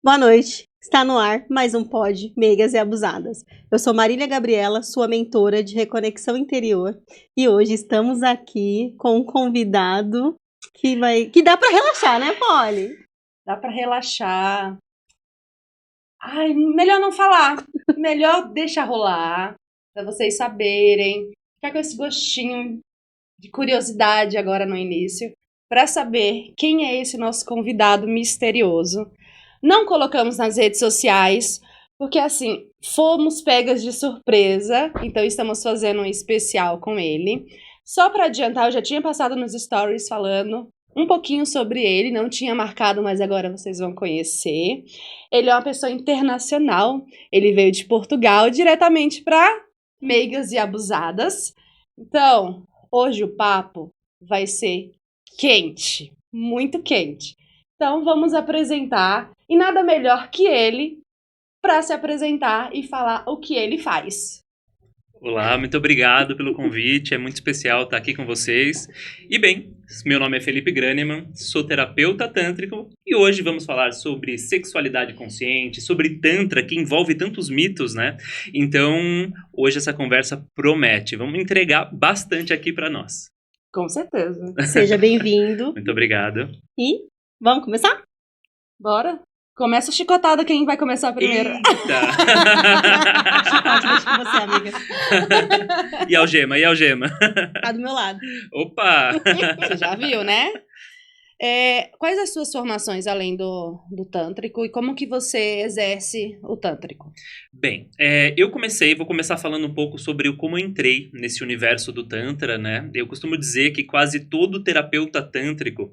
Boa noite. Está no ar mais um pod Meigas e Abusadas. Eu sou Marília Gabriela, sua mentora de reconexão interior, e hoje estamos aqui com um convidado que dá para relaxar, né, Polly? Dá pra relaxar. Ai, melhor não falar. Melhor deixar rolar, pra vocês saberem. Ficar com esse gostinho de curiosidade agora no início, pra saber quem é esse nosso convidado misterioso. Não colocamos nas redes sociais, porque assim, fomos pegas de surpresa, então estamos fazendo um especial com ele. Só pra adiantar, eu já tinha passado nos stories falando um pouquinho sobre ele, não tinha marcado, mas agora vocês vão conhecer. Ele é uma pessoa internacional, ele veio de Portugal diretamente para Meigas e Abusadas. Então, hoje o papo vai ser quente, muito quente. Então, vamos apresentar, e nada melhor que ele para se apresentar e falar o que ele faz. Olá, muito obrigado pelo convite, é muito especial estar aqui com vocês. E bem, meu nome é Felipe Graneman, sou terapeuta tântrico e hoje vamos falar sobre sexualidade consciente, sobre tantra, que envolve tantos mitos, né? Então, hoje essa conversa promete, vamos entregar bastante aqui para nós. Com certeza. Seja bem-vindo. Muito obrigado. E vamos começar? Bora? Começa a chicotada, quem vai começar primeiro? Eita! Chicote, deixa com você, amiga. E algema, e algema? Tá do meu lado. Opa! Você já viu, né? Quais as suas formações além do tântrico e como que você exerce o tântrico? Bem, vou começar falando um pouco sobre como eu entrei nesse universo do Tantra, né? Eu costumo dizer que quase todo terapeuta tântrico,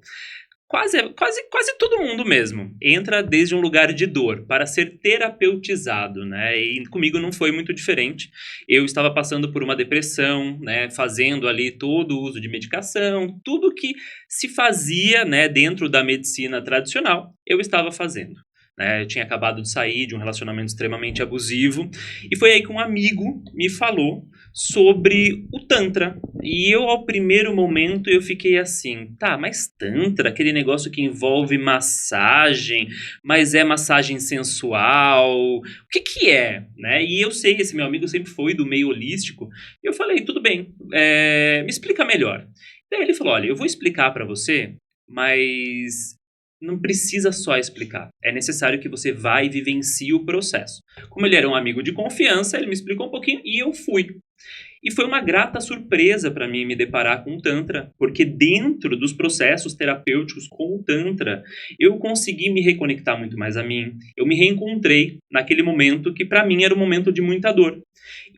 quase todo mundo mesmo, entra desde um lugar de dor para ser terapeutizado, né? E comigo não foi muito diferente. Eu estava passando por uma depressão, né? Fazendo ali todo o uso de medicação, tudo que se fazia, né, dentro da medicina tradicional, eu estava fazendo. Eu tinha acabado de sair de um relacionamento extremamente abusivo e foi aí que um amigo me falou sobre o Tantra. E eu, ao primeiro momento, eu fiquei assim, tá, mas Tantra, aquele negócio que envolve massagem, mas é massagem sensual, o que que é? Né? E eu sei, esse meu amigo sempre foi do meio holístico, e eu falei, tudo bem, me explica melhor. Daí ele falou, olha, eu vou explicar pra você, mas não precisa só explicar. É necessário que você vá e vivencie o processo. Como ele era um amigo de confiança, ele me explicou um pouquinho e eu fui. E foi uma grata surpresa para mim me deparar com o Tantra, porque dentro dos processos terapêuticos com o Tantra, eu consegui me reconectar muito mais a mim. Eu me reencontrei naquele momento que para mim era um momento de muita dor.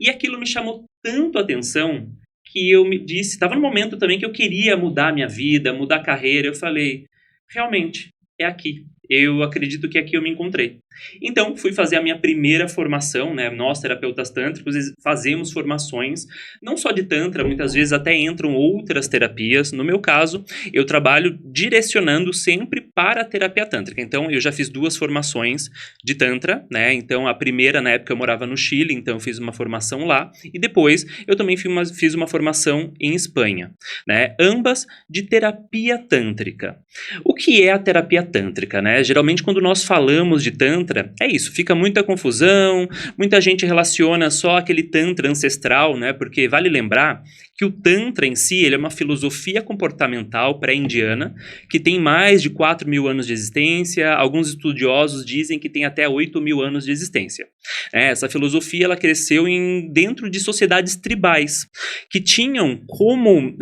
E aquilo me chamou tanto a atenção que eu me disse, estava no momento também que eu queria mudar a minha vida, mudar a carreira. Eu falei, realmente, é aqui. Eu acredito que aqui eu me encontrei. Então, fui fazer a minha primeira formação, né? Nós, terapeutas tântricos, fazemos formações, não só de Tantra, muitas vezes até entram outras terapias. No meu caso, eu trabalho direcionando sempre para a terapia tântrica. Então, eu já fiz 2 formações de Tantra, né? Então, a primeira, na época, eu morava no Chile, então eu fiz uma formação lá. E depois, eu também fiz uma formação em Espanha, né? Ambas de terapia tântrica. O que é a terapia tântrica, né? Geralmente, quando nós falamos de Tantra, é isso, fica muita confusão, muita gente relaciona só aquele Tantra ancestral, né? Porque vale lembrar que o Tantra em si, ele é uma filosofia comportamental pré-indiana, que tem mais de 4.000 anos de existência, alguns estudiosos dizem que tem até 8.000 anos de existência. Essa filosofia, ela cresceu dentro de sociedades tribais, que tinham como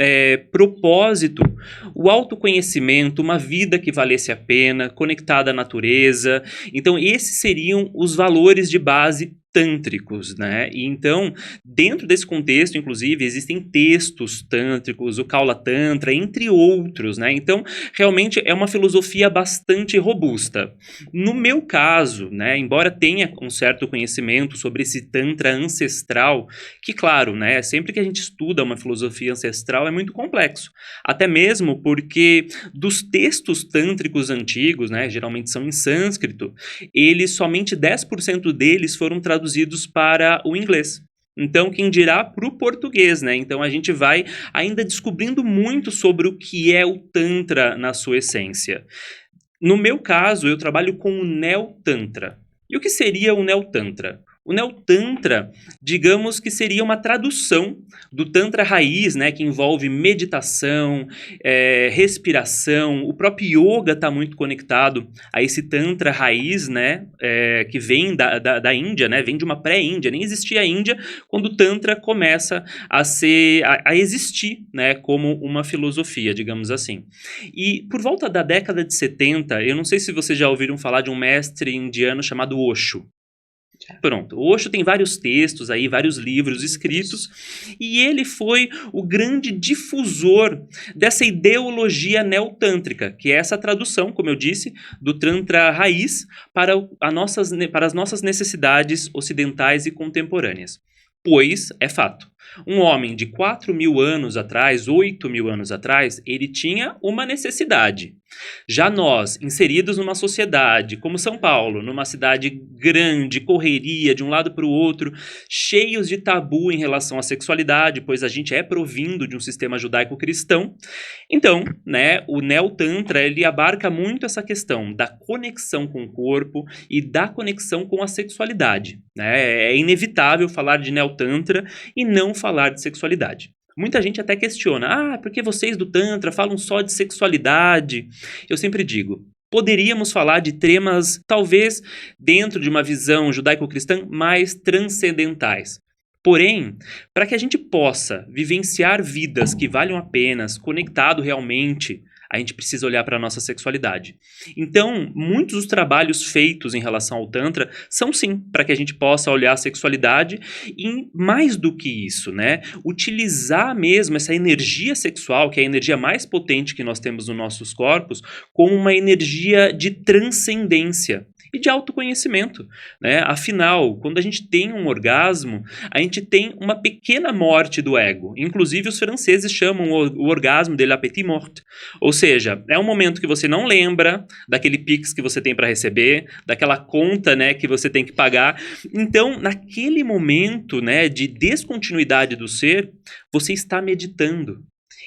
propósito o autoconhecimento, uma vida que valesse a pena, conectada à natureza. Então, esses seriam os valores de base tântricos, né? E então, dentro desse contexto, inclusive, existem textos tântricos, o Kaula Tantra, entre outros, né? Então, realmente é uma filosofia bastante robusta. No meu caso, né, embora tenha um certo conhecimento sobre esse Tantra ancestral, que, claro, né, sempre que a gente estuda uma filosofia ancestral é muito complexo. Até mesmo porque dos textos tântricos antigos, né, geralmente são em sânscrito, somente 10% deles foram traduzidos para o inglês. Então, quem dirá para o português, né? Então, a gente vai ainda descobrindo muito sobre o que é o Tantra na sua essência. No meu caso, eu trabalho com o Neo-Tantra. E o que seria o Neo-Tantra? O Neo-Tantra, digamos que seria uma tradução do Tantra raiz, né, que envolve meditação, respiração. O próprio yoga está muito conectado a esse Tantra raiz, né, que vem da Índia, né, vem de uma pré-Índia. Nem existia a Índia quando o Tantra começa a existir, né, como uma filosofia, digamos assim. E por volta da década de 70, eu não sei se vocês já ouviram falar de um mestre indiano chamado Osho. Pronto, o Osho tem vários textos aí, vários livros escritos, e ele foi o grande difusor dessa ideologia neotântrica, que é essa tradução, como eu disse, do Tantra raiz para as nossas necessidades ocidentais e contemporâneas. Pois, é fato, um homem de 4.000 anos atrás, 8.000 anos atrás, ele tinha uma necessidade. Já nós, inseridos numa sociedade como São Paulo, numa cidade grande, correria de um lado para o outro, cheios de tabu em relação à sexualidade, pois a gente é provindo de um sistema judaico-cristão. Então, né, o Neo-Tantra, ele abarca muito essa questão da conexão com o corpo e da conexão com a sexualidade, né? É inevitável falar de Neo-Tantra e não falar de sexualidade. Muita gente até questiona, por que vocês do Tantra falam só de sexualidade? Eu sempre digo, poderíamos falar de temas, talvez, dentro de uma visão judaico-cristã, mais transcendentais. Porém, para que a gente possa vivenciar vidas que valham a pena, conectado realmente, a gente precisa olhar para a nossa sexualidade. Então, muitos dos trabalhos feitos em relação ao Tantra são sim para que a gente possa olhar a sexualidade e, mais do que isso, né, utilizar mesmo essa energia sexual, que é a energia mais potente que nós temos nos nossos corpos, como uma energia de transcendência e de autoconhecimento, né? Afinal, quando a gente tem um orgasmo, a gente tem uma pequena morte do ego. Inclusive, os franceses chamam o orgasmo de la petite morte. Ou seja, é um momento que você não lembra daquele Pix que você tem para receber, daquela conta, né, que você tem que pagar. Então, naquele momento, né, de descontinuidade do ser, você está meditando.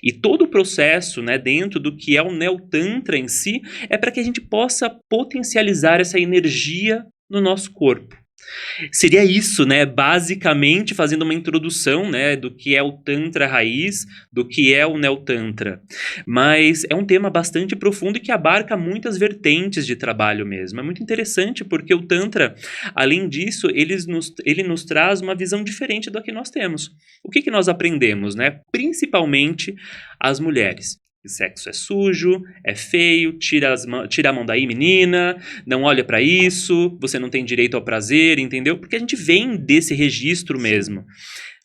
E todo o processo, né, dentro do que é o Neo-Tantra em si, é para que a gente possa potencializar essa energia no nosso corpo. Seria isso, né, basicamente fazendo uma introdução, né, do que é o Tantra raiz, do que é o Neo-Tantra. Mas é um tema bastante profundo e que abarca muitas vertentes de trabalho mesmo. É muito interessante porque o Tantra, além disso, ele nos traz uma visão diferente da que nós temos. O que nós aprendemos, né? Principalmente as mulheres. Sexo é sujo, é feio, tira a mão daí, menina, não olha pra isso, você não tem direito ao prazer, entendeu? Porque a gente vem desse registro mesmo.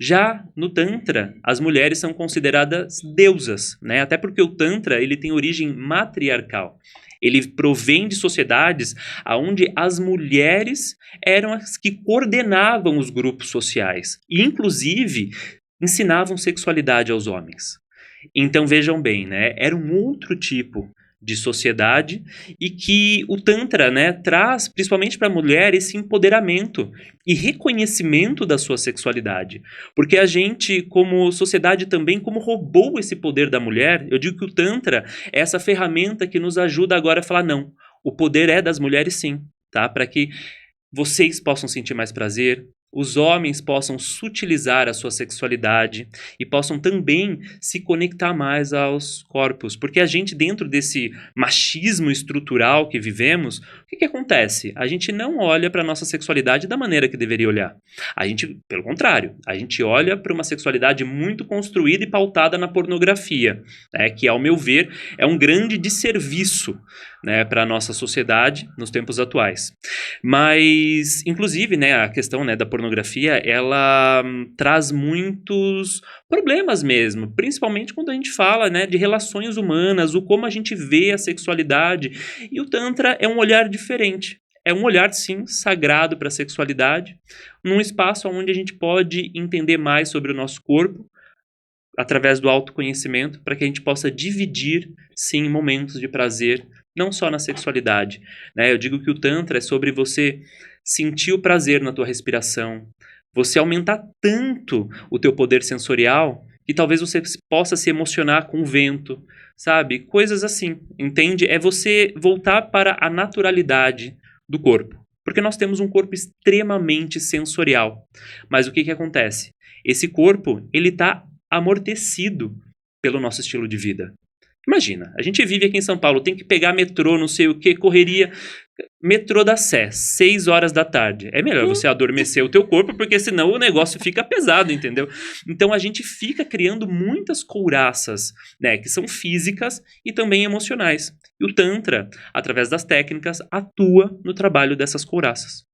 Já no Tantra, as mulheres são consideradas deusas, né? Até porque o Tantra, ele tem origem matriarcal. Ele provém de sociedades onde as mulheres eram as que coordenavam os grupos sociais e, inclusive, ensinavam sexualidade aos homens. Então vejam bem, né? Era um outro tipo de sociedade e que o Tantra, né, traz principalmente para a mulher esse empoderamento e reconhecimento da sua sexualidade. Porque a gente, como sociedade também, como roubou esse poder da mulher, eu digo que o Tantra é essa ferramenta que nos ajuda agora a falar, não, o poder é das mulheres sim, tá? Para que vocês possam sentir mais prazer, os homens possam sutilizar a sua sexualidade e possam também se conectar mais aos corpos. Porque a gente, dentro desse machismo estrutural que vivemos, o que acontece? A gente não olha para a nossa sexualidade da maneira que deveria olhar. A gente, pelo contrário, a gente olha para uma sexualidade muito construída e pautada na pornografia, né, que, ao meu ver, é um grande desserviço, né, para a nossa sociedade nos tempos atuais. Mas, inclusive, né, a questão, né, da pornografia, ela traz muitos problemas mesmo, principalmente quando a gente fala, né, de relações humanas, o como a gente vê a sexualidade. E o Tantra é um olhar diferente. É um olhar, sim, sagrado para a sexualidade, num espaço onde a gente pode entender mais sobre o nosso corpo, através do autoconhecimento, para que a gente possa dividir, sim, momentos de prazer, não só na sexualidade, né? Eu digo que o Tantra é sobre você sentir o prazer na tua respiração, você aumentar tanto o teu poder sensorial, que e talvez você possa se emocionar com o vento, sabe? Coisas assim, entende? É você voltar para a naturalidade do corpo. Porque nós temos um corpo extremamente sensorial. Mas o que acontece? Esse corpo, ele está amortecido pelo nosso estilo de vida. Imagina, a gente vive aqui em São Paulo, tem que pegar metrô, não sei o que, correria. Metrô da Sé, 6 horas da tarde. É melhor você adormecer o teu corpo, porque senão o negócio fica pesado, entendeu? Então a gente fica criando muitas couraças, né, que são físicas e também emocionais. E o Tantra, através das técnicas, atua no trabalho dessas couraças.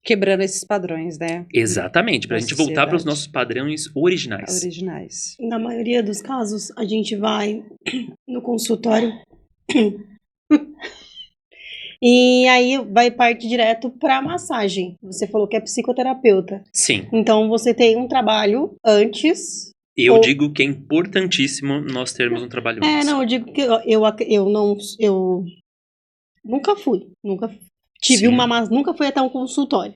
Quebrando esses padrões, né? Exatamente, pra Da gente voltar para os sociedade. nossos padrões originais. Originais. Na maioria dos casos, a gente vai no consultório e aí vai parte direto para massagem. Você falou que é psicoterapeuta. Sim, Então você tem um trabalho antes. eu Ou- digo que é importantíssimo nós termos um trabalho antes. Não, eu digo que eu nunca nunca tive Sim. nunca fui até um consultório.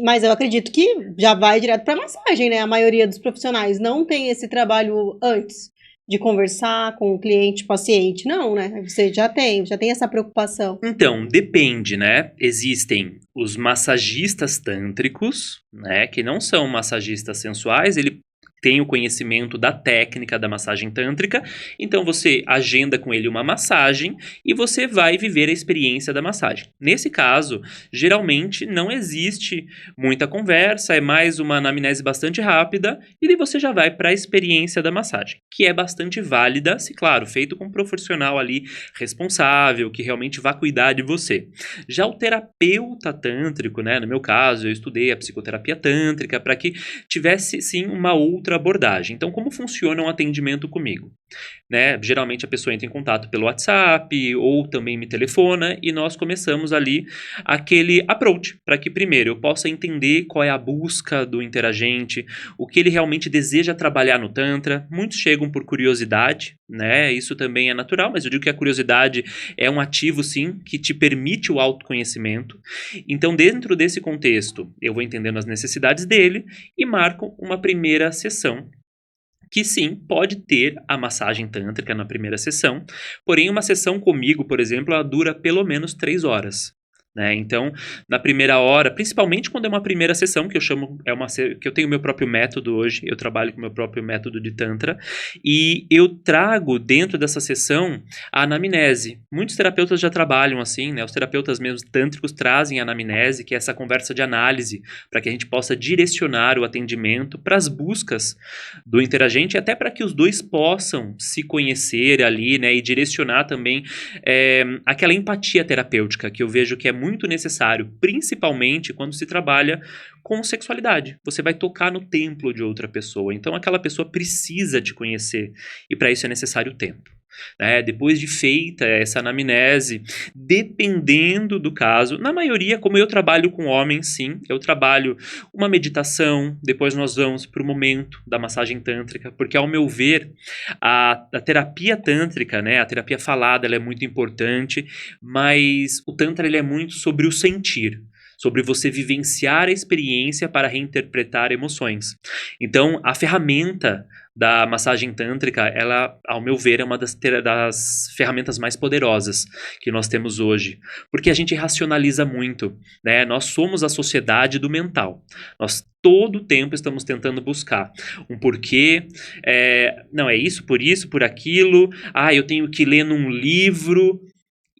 Mas eu acredito que já vai direto para massagem, né? A maioria dos profissionais não tem esse trabalho antes de conversar com o cliente, paciente. Não, né? Você já tem essa preocupação. Então, depende, né? Existem os massagistas tântricos, né? Que não são massagistas sensuais, ele tem o conhecimento da técnica da massagem tântrica, então você agenda com ele uma massagem e você vai viver a experiência da massagem. Nesse caso, geralmente não existe muita conversa, é mais uma anamnese bastante rápida e daí você já vai para a experiência da massagem, que é bastante válida, se claro, feito com um profissional ali responsável, que realmente vai cuidar de você. Já o terapeuta tântrico, né, no meu caso, eu estudei a psicoterapia tântrica para que tivesse sim uma outra abordagem. Então, como funciona um atendimento comigo? Né? Geralmente a pessoa entra em contato pelo WhatsApp ou também me telefona e nós começamos ali aquele approach para que primeiro eu possa entender qual é a busca do interagente, o que ele realmente deseja trabalhar no Tantra. Muitos chegam por curiosidade, né? Isso também é natural, mas eu digo que a curiosidade é um ativo sim que te permite o autoconhecimento. Então, dentro desse contexto, eu vou entendendo as necessidades dele e marco uma primeira sessão que sim, pode ter a massagem tântrica na primeira sessão, porém uma sessão comigo, por exemplo, ela dura pelo menos 3 horas. Né? Então, na primeira hora, principalmente quando é uma primeira sessão, que eu chamo, que eu tenho meu próprio método hoje, eu trabalho com o meu próprio método de Tantra, e eu trago dentro dessa sessão a anamnese. Muitos terapeutas já trabalham assim, né? Os terapeutas mesmo tântricos trazem a anamnese, que é essa conversa de análise, para que a gente possa direcionar o atendimento para as buscas do interagente, até para que os dois possam se conhecer ali, né? E direcionar também aquela empatia terapêutica, que eu vejo que é muito necessário, principalmente quando se trabalha com sexualidade. Você vai tocar no templo de outra pessoa, então aquela pessoa precisa te conhecer, e para isso é necessário tempo. Depois de feita essa anamnese, dependendo do caso, na maioria, como eu trabalho com homens, sim, eu trabalho uma meditação, depois nós vamos para o momento da massagem tântrica, porque ao meu ver, a terapia tântrica, né, a terapia falada, ela é muito importante, mas o Tantra ele é muito sobre o sentir, sobre você vivenciar a experiência para reinterpretar emoções. Então, a ferramenta da massagem tântrica, ela, ao meu ver, é uma das ferramentas mais poderosas que nós temos hoje, porque a gente racionaliza muito, né? Nós somos a sociedade do mental. Nós todo o tempo estamos tentando buscar um porquê, não, é isso, por aquilo, eu tenho que ler num livro.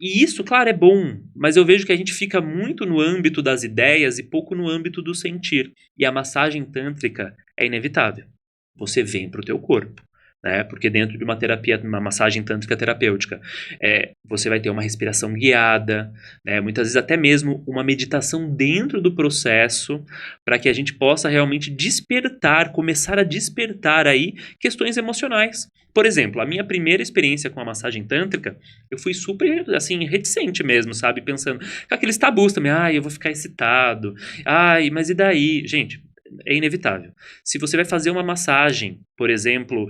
E isso, claro, é bom, mas eu vejo que a gente fica muito no âmbito das ideias e pouco no âmbito do sentir. E a massagem tântrica é inevitável. Você vem para o teu corpo, né? Porque dentro de uma terapia, uma massagem tântrica terapêutica, você vai ter uma respiração guiada, né? Muitas vezes até mesmo uma meditação dentro do processo, para que a gente possa realmente começar a despertar aí questões emocionais. Por exemplo, a minha primeira experiência com a massagem tântrica, eu fui super, assim, reticente mesmo, sabe? Pensando, com aqueles tabus também, eu vou ficar excitado, mas e daí? Gente, é inevitável. Se você vai fazer uma massagem, por exemplo,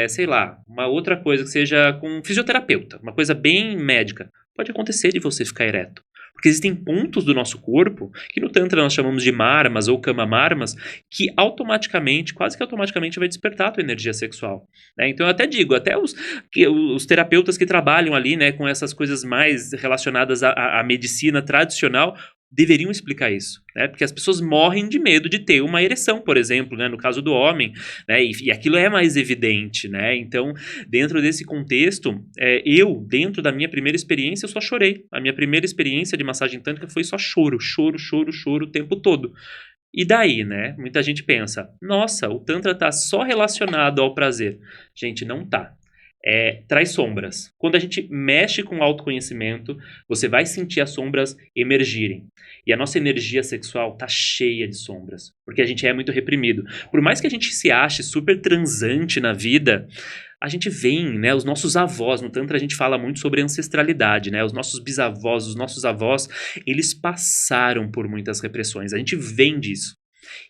sei lá, uma outra coisa que seja com um fisioterapeuta, uma coisa bem médica, pode acontecer de você ficar ereto. Porque existem pontos do nosso corpo, que no Tantra nós chamamos de marmas ou kama marmas, que automaticamente, quase que automaticamente vai despertar a tua energia sexual. Né? Então eu até digo, até os terapeutas que trabalham ali, né, com essas coisas mais relacionadas à medicina tradicional, deveriam explicar isso, né? Porque as pessoas morrem de medo de ter uma ereção, por exemplo, né? No caso do homem, né? E aquilo é mais evidente, né? Então, dentro desse contexto, dentro da minha primeira experiência, eu só chorei. A minha primeira experiência de massagem tântrica foi só choro o tempo todo. E daí, né? Muita gente pensa, nossa, o Tantra tá só relacionado ao prazer. Gente, não tá. Traz sombras. Quando a gente mexe com autoconhecimento, você vai sentir as sombras emergirem. E a nossa energia sexual tá cheia de sombras, porque a gente é muito reprimido. Por mais que a gente se ache super transante na vida, a gente vem, né, os nossos avós, no Tantra a gente fala muito sobre ancestralidade, né, os nossos bisavós, os nossos avós, eles passaram por muitas repressões, a gente vem disso.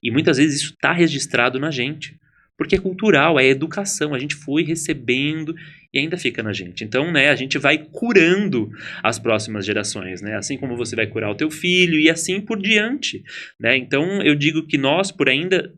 E muitas vezes isso tá registrado na gente. Porque é cultural, é educação, a gente foi recebendo e ainda fica na gente. Então, né, a gente vai curando as próximas gerações, né? Assim como você vai curar o teu filho e assim por diante, né? Então, eu digo que nós, por ainda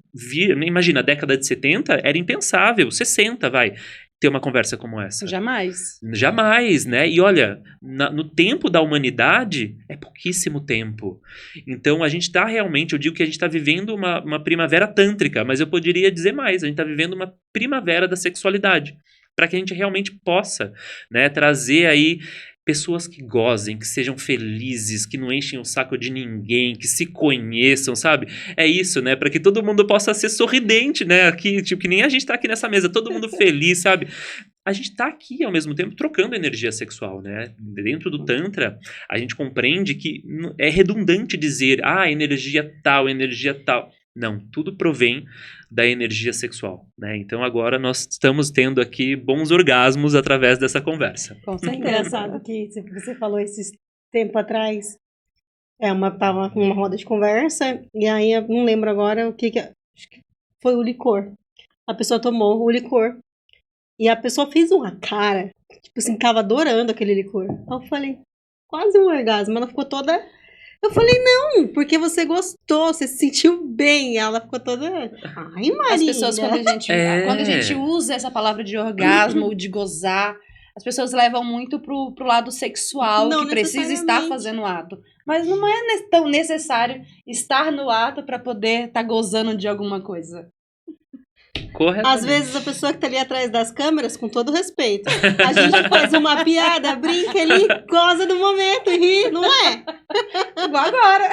imagina, a década de 70 era impensável, 60, vai, ter uma conversa como essa. Jamais. Jamais, né? E olha, no tempo da humanidade, é pouquíssimo tempo. Então, a gente está realmente, eu digo que a gente está vivendo uma primavera tântrica, mas eu poderia dizer mais, a gente está vivendo uma primavera da sexualidade, para que a gente realmente possa, né, trazer aí pessoas que gozem, que sejam felizes, que não enchem o saco de ninguém, que se conheçam, sabe? É isso, né? Para que todo mundo possa ser sorridente, né? Aqui, tipo, que nem a gente tá aqui nessa mesa, todo mundo feliz, sabe? A gente tá aqui, ao mesmo tempo, trocando energia sexual, né? Dentro do Tantra, a gente compreende que é redundante dizer, energia tal. Não, tudo provém da energia sexual, né? Então agora nós estamos tendo aqui bons orgasmos através dessa conversa. É engraçado que você falou esses tempo atrás, tava numa roda de conversa, e aí eu não lembro agora acho que foi o licor. A pessoa tomou o licor, e a pessoa fez uma cara, tipo assim, tava adorando aquele licor. Aí eu falei, quase um orgasmo, ela ficou toda... Eu falei, não, porque você gostou, você se sentiu bem. Ela ficou toda... Ai, Maria. As pessoas, quando a gente usa essa palavra de orgasmo ou de gozar, as pessoas levam muito pro lado sexual, Não que precisa estar fazendo o ato. Mas não é tão necessário estar no ato para poder estar gozando de alguma coisa. Às vezes a pessoa que tá ali atrás das câmeras, com todo respeito, a gente faz uma piada, brinca ali, goza do momento e ri, não é? Igual agora.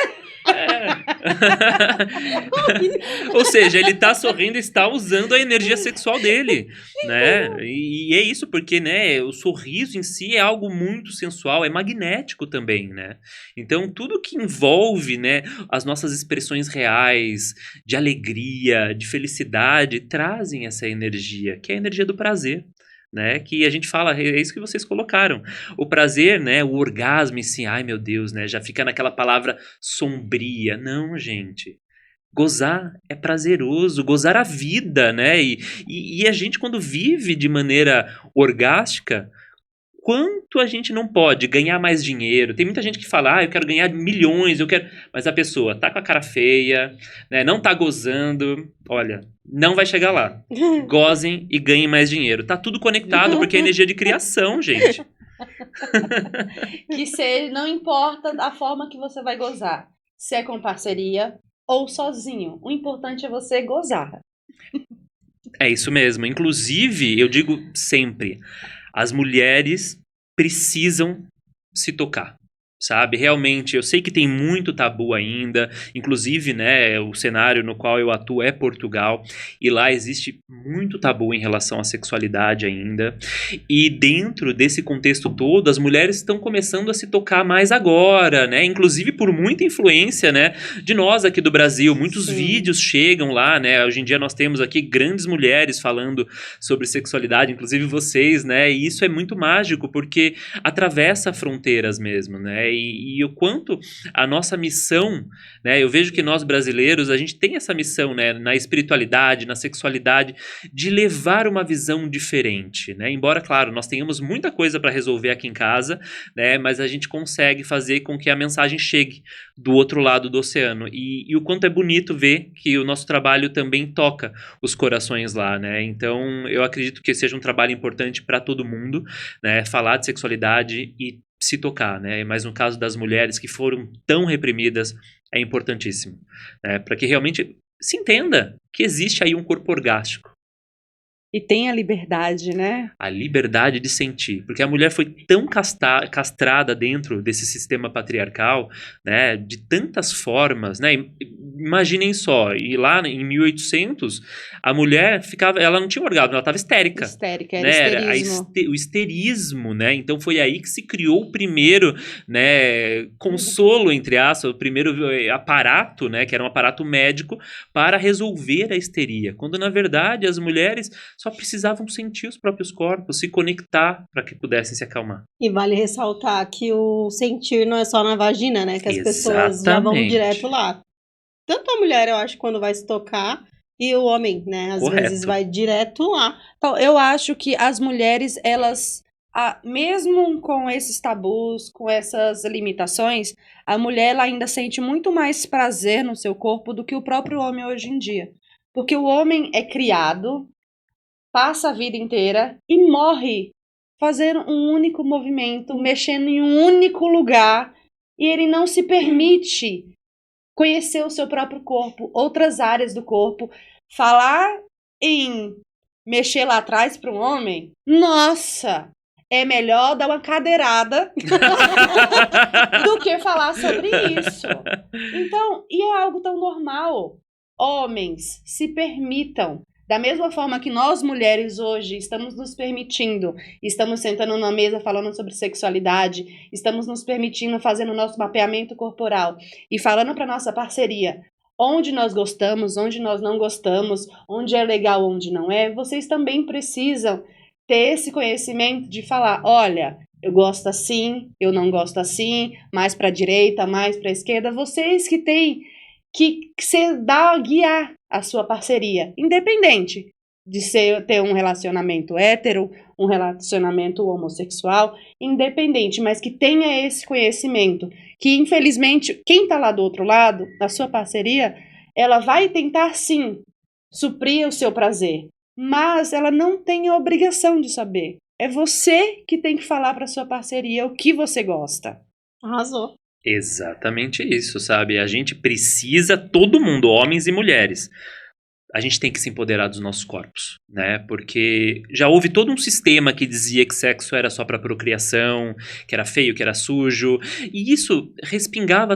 Ou seja, ele tá sorrindo e está usando a energia sexual dele, né? E é isso, porque, né, o sorriso em si é algo muito sensual, é magnético também, né? Então, tudo que envolve, né, as nossas expressões reais, de alegria, de felicidade, trazem essa energia, que é a energia do prazer. Né, que a gente fala, é isso que vocês colocaram. O prazer, né, o orgasmo em si, ai meu Deus, né, já fica naquela palavra sombria. Não, gente. Gozar é prazeroso, gozar a vida, né? E a gente, quando vive de maneira orgástica, quanto a gente não pode ganhar mais dinheiro? Tem muita gente que fala, eu quero ganhar milhões, mas a pessoa tá com a cara feia, né, não tá gozando, olha, não vai chegar lá. Gozem e ganhem mais dinheiro. Tá tudo conectado, porque é energia de criação, gente. Não importa a forma que você vai gozar, se é com parceria ou sozinho. O importante é você gozar. É isso mesmo. Inclusive, eu digo sempre, as mulheres precisam se tocar, sabe? Realmente, eu sei que tem muito tabu ainda, inclusive, né, o cenário no qual eu atuo é Portugal, e lá existe muito tabu em relação à sexualidade ainda, e dentro desse contexto todo, as mulheres estão começando a se tocar mais agora, né, inclusive por muita influência, né, de nós aqui do Brasil, muitos vídeos chegam lá, né, hoje em dia nós temos aqui grandes mulheres falando sobre sexualidade, inclusive vocês, né, e isso é muito mágico, porque atravessa fronteiras mesmo, né, E o quanto a nossa missão, né? Eu vejo que nós brasileiros, a gente tem essa missão, né? Na espiritualidade, na sexualidade, de levar uma visão diferente, né? Embora, claro, nós tenhamos muita coisa para resolver aqui em casa, né? Mas a gente consegue fazer com que a mensagem chegue do outro lado do oceano. E o quanto é bonito ver que o nosso trabalho também toca os corações lá, né? Então, eu acredito que seja um trabalho importante para todo mundo, né? Falar de sexualidade e se tocar, né? Mas no caso das mulheres que foram tão reprimidas, é importantíssimo, né? Para que realmente se entenda que existe aí um corpo orgástico. E tem a liberdade, né? A liberdade de sentir. Porque a mulher foi tão castrada dentro desse sistema patriarcal, né, de tantas formas, né? Imaginem só, e lá em 1800, a mulher ficava, ela não tinha orgasmo, ela estava histérica. Histérica, Né? era histerismo. O histerismo, né? Então foi aí que se criou o primeiro, né, consolo, entre aspas, o primeiro aparato, né, que era um aparato médico para resolver a histeria. Quando, na verdade, as mulheres só precisavam sentir os próprios corpos, se conectar para que pudessem se acalmar. E vale ressaltar que o sentir não é só na vagina, né? Que as pessoas já vão Exatamente. direto lá. Tanto a mulher, eu acho, quando vai se tocar, e o homem, né? Às Correto. vezes vai direto lá. Então, eu acho que as mulheres, elas, mesmo com esses tabus, com essas limitações, a mulher ela ainda sente muito mais prazer no seu corpo do que o próprio homem hoje em dia. Porque o homem é criado, passa a vida inteira e morre fazendo um único movimento, mexendo em um único lugar, e ele não se permite conhecer o seu próprio corpo, outras áreas do corpo. Falar em mexer lá atrás para um homem, nossa, é melhor dar uma cadeirada do que falar sobre isso. Então, e é algo tão normal. Homens, se permitam. Da mesma forma que nós mulheres hoje estamos nos permitindo, estamos sentando na mesa falando sobre sexualidade, estamos nos permitindo fazendo o nosso mapeamento corporal e falando para nossa parceria onde nós gostamos, onde nós não gostamos, onde é legal, onde não é, vocês também precisam ter esse conhecimento de falar, olha, eu gosto assim, eu não gosto assim, mais para a direita, mais para a esquerda, vocês que têm que guiar a sua parceria, independente de ter um relacionamento hétero, um relacionamento homossexual, independente, mas que tenha esse conhecimento, que infelizmente quem está lá do outro lado, a sua parceria, ela vai tentar sim suprir o seu prazer, mas ela não tem a obrigação de saber. É você que tem que falar para sua parceria o que você gosta. Arrasou. Exatamente isso, sabe? A gente precisa, todo mundo, homens e mulheres, a gente tem que se empoderar dos nossos corpos, né? Porque já houve todo um sistema que dizia que sexo era só para procriação, que era feio, que era sujo, e isso respinga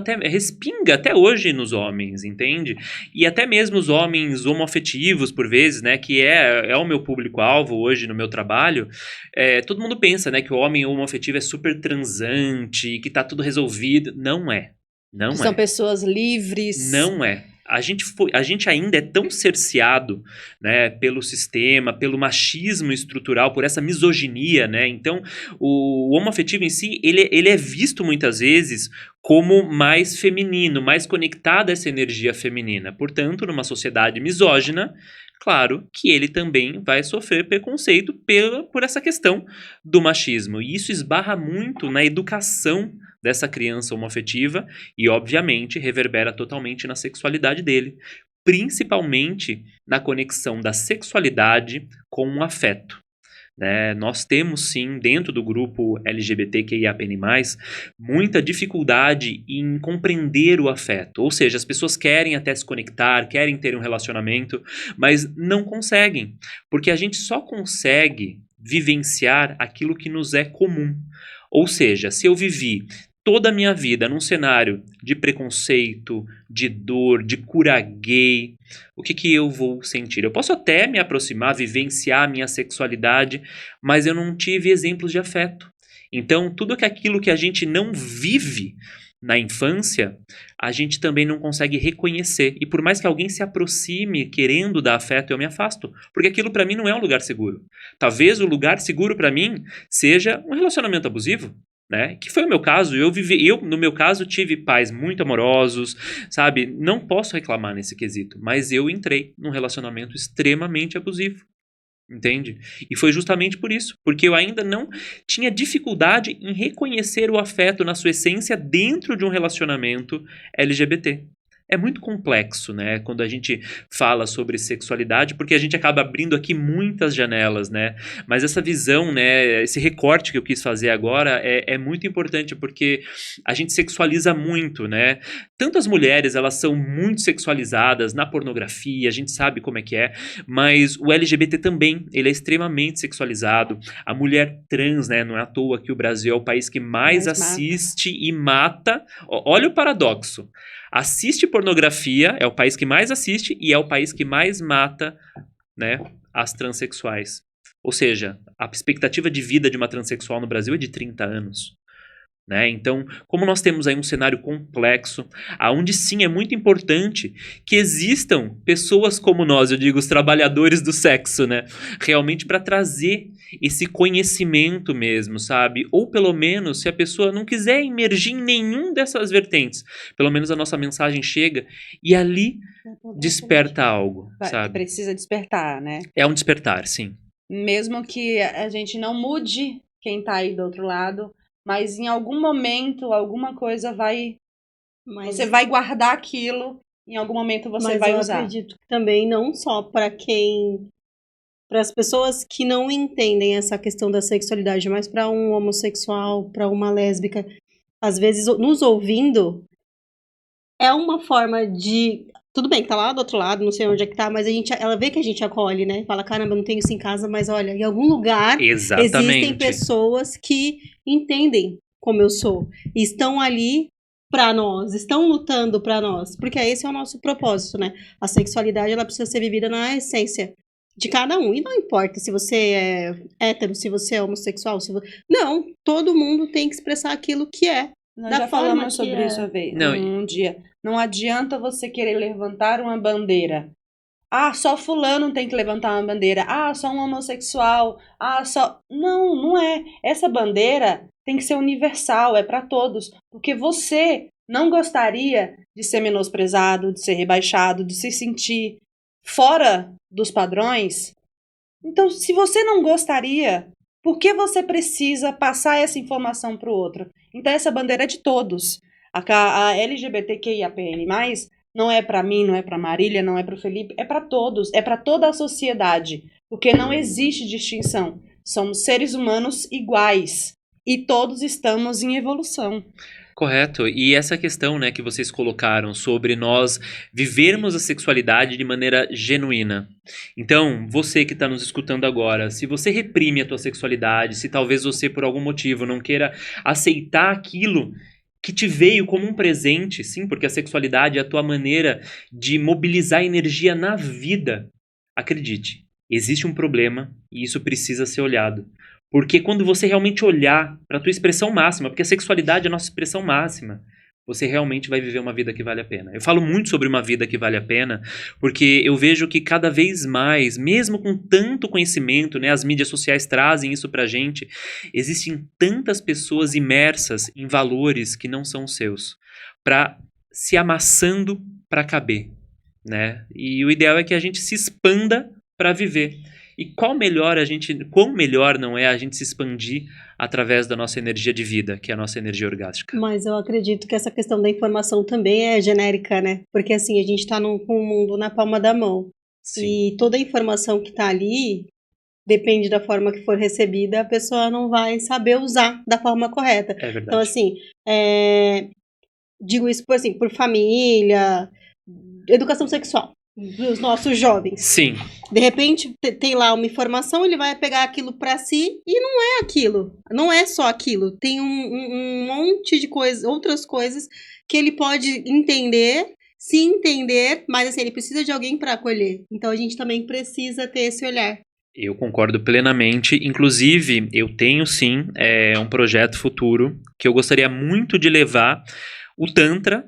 até hoje nos homens, entende? E até mesmo os homens homoafetivos, por vezes, né? Que é o meu público-alvo hoje no meu trabalho, todo mundo pensa, né? Que o homem homoafetivo é super transante, que tá tudo resolvido. Não é. Não Que é. são pessoas livres. Não é. A gente ainda é tão cerceado, né, pelo sistema, pelo machismo estrutural, por essa misoginia, né? Então, o homoafetivo em si, ele é visto muitas vezes como mais feminino, mais conectado a essa energia feminina. Portanto, numa sociedade misógina, claro que ele também vai sofrer preconceito por essa questão do machismo. E isso esbarra muito na educação dessa criança homoafetiva e, obviamente, reverbera totalmente na sexualidade dele, principalmente na conexão da sexualidade com o afeto. Né? Nós temos, sim, dentro do grupo LGBTQIAPN+, muita dificuldade em compreender o afeto. Ou seja, as pessoas querem até se conectar, querem ter um relacionamento, mas não conseguem, porque a gente só consegue vivenciar aquilo que nos é comum. Ou seja, se eu vivi toda a minha vida num cenário de preconceito, de dor, de cura gay, o que eu vou sentir? Eu posso até me aproximar, vivenciar a minha sexualidade, mas eu não tive exemplos de afeto. Então, tudo aquilo que a gente não vive na infância, a gente também não consegue reconhecer. E por mais que alguém se aproxime querendo dar afeto, eu me afasto. Porque aquilo para mim não é um lugar seguro. Talvez o lugar seguro para mim seja um relacionamento abusivo. né? Que foi o meu caso. Eu, no meu caso, tive pais muito amorosos, sabe? Não posso reclamar nesse quesito, mas eu entrei num relacionamento extremamente abusivo. Entende? E foi justamente por isso, porque eu ainda não tinha dificuldade em reconhecer o afeto na sua essência dentro de um relacionamento LGBT. É muito complexo, né, quando a gente fala sobre sexualidade, porque a gente acaba abrindo aqui muitas janelas, né, mas essa visão, né, esse recorte que eu quis fazer agora é muito importante, porque a gente sexualiza muito, né, tanto as mulheres, elas são muito sexualizadas na pornografia, a gente sabe como é que é, mas o LGBT também, ele é extremamente sexualizado, a mulher trans, né, não é à toa que o Brasil é o país que mais assiste e mata, olha o paradoxo, assiste pornografia, é o país que mais assiste e é o país que mais mata, né, as transexuais. Ou seja, a expectativa de vida de uma transexual no Brasil é de 30 anos. Né? Então, como nós temos aí um cenário complexo, aonde sim é muito importante que existam pessoas como nós, eu digo, os trabalhadores do sexo, né? Realmente para trazer esse conhecimento mesmo, sabe? Ou pelo menos, se a pessoa não quiser emergir em nenhum dessas vertentes, pelo menos a nossa mensagem chega e ali desperta algo, sabe? Precisa despertar, né? É um despertar, sim. Mesmo que a gente não mude quem tá aí do outro lado, mas em algum momento, alguma coisa vai... Você vai guardar aquilo, em algum momento você vai usar. Mas eu acredito que também não só para as pessoas que não entendem essa questão da sexualidade, mas para um homossexual, para uma lésbica, às vezes nos ouvindo, é uma forma de... Tudo bem, que tá lá do outro lado, não sei onde é que tá, mas ela vê que a gente acolhe, né? Fala, caramba, eu não tenho isso em casa, mas olha, em algum lugar existem pessoas que entendem como eu sou. E estão ali pra nós, estão lutando pra nós. Porque esse é o nosso propósito, né? A sexualidade, ela precisa ser vivida na essência de cada um. E não importa se você é hétero, se você é homossexual, não, todo mundo tem que expressar aquilo que é. Nós já falamos sobre isso um dia. Não adianta você querer levantar uma bandeira. Ah, só fulano tem que levantar uma bandeira. Ah, só um homossexual. Ah, só... Não, não é. Essa bandeira tem que ser universal, é para todos. Porque você não gostaria de ser menosprezado, de ser rebaixado, de se sentir fora dos padrões. Então, se você não gostaria... Por que você precisa passar essa informação para o outro? Então, essa bandeira é de todos. A LGBTQIAPN+, não é para mim, não é para Marília, não é para o Felipe, é para todos, é para toda a sociedade. Porque não existe distinção. Somos seres humanos iguais e todos estamos em evolução. Correto. E essa questão, né, que vocês colocaram sobre nós vivermos a sexualidade de maneira genuína. Então, você que está nos escutando agora, se você reprime a tua sexualidade, se talvez você por algum motivo não queira aceitar aquilo que te veio como um presente, sim, porque a sexualidade é a tua maneira de mobilizar energia na vida, acredite, existe um problema e isso precisa ser olhado. Porque quando você realmente olhar para a tua expressão máxima, porque a sexualidade é a nossa expressão máxima, você realmente vai viver uma vida que vale a pena. Eu falo muito sobre uma vida que vale a pena, porque eu vejo que cada vez mais, mesmo com tanto conhecimento, né, as mídias sociais trazem isso pra gente, existem tantas pessoas imersas em valores que não são os seus, para se amassando para caber, né? E o ideal é que a gente se expanda para viver. E quão melhor não é a gente se expandir através da nossa energia de vida, que é a nossa energia orgástica. Mas eu acredito que essa questão da informação também é genérica, né? Porque assim, a gente tá com o mundo na palma da mão. Sim. E toda a informação que tá ali, depende da forma que for recebida, a pessoa não vai saber usar da forma correta. É verdade. Então assim, digo isso por família, educação sexual. Dos nossos jovens. Sim. De repente, tem lá uma informação, ele vai pegar aquilo pra si e não é aquilo. Não é só aquilo. Tem um monte de coisas, outras coisas que ele pode entender, se entender, mas assim, ele precisa de alguém pra acolher. Então a gente também precisa ter esse olhar. Eu concordo plenamente. Inclusive, eu tenho sim um projeto futuro que eu gostaria muito de levar o Tantra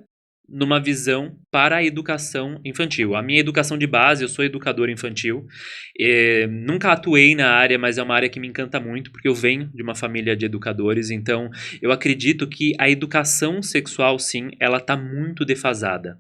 numa visão para a educação infantil. A minha educação de base, eu sou educador infantil, nunca atuei na área, mas é uma área que me encanta muito, porque eu venho de uma família de educadores, então eu acredito que a educação sexual, sim, ela está muito defasada.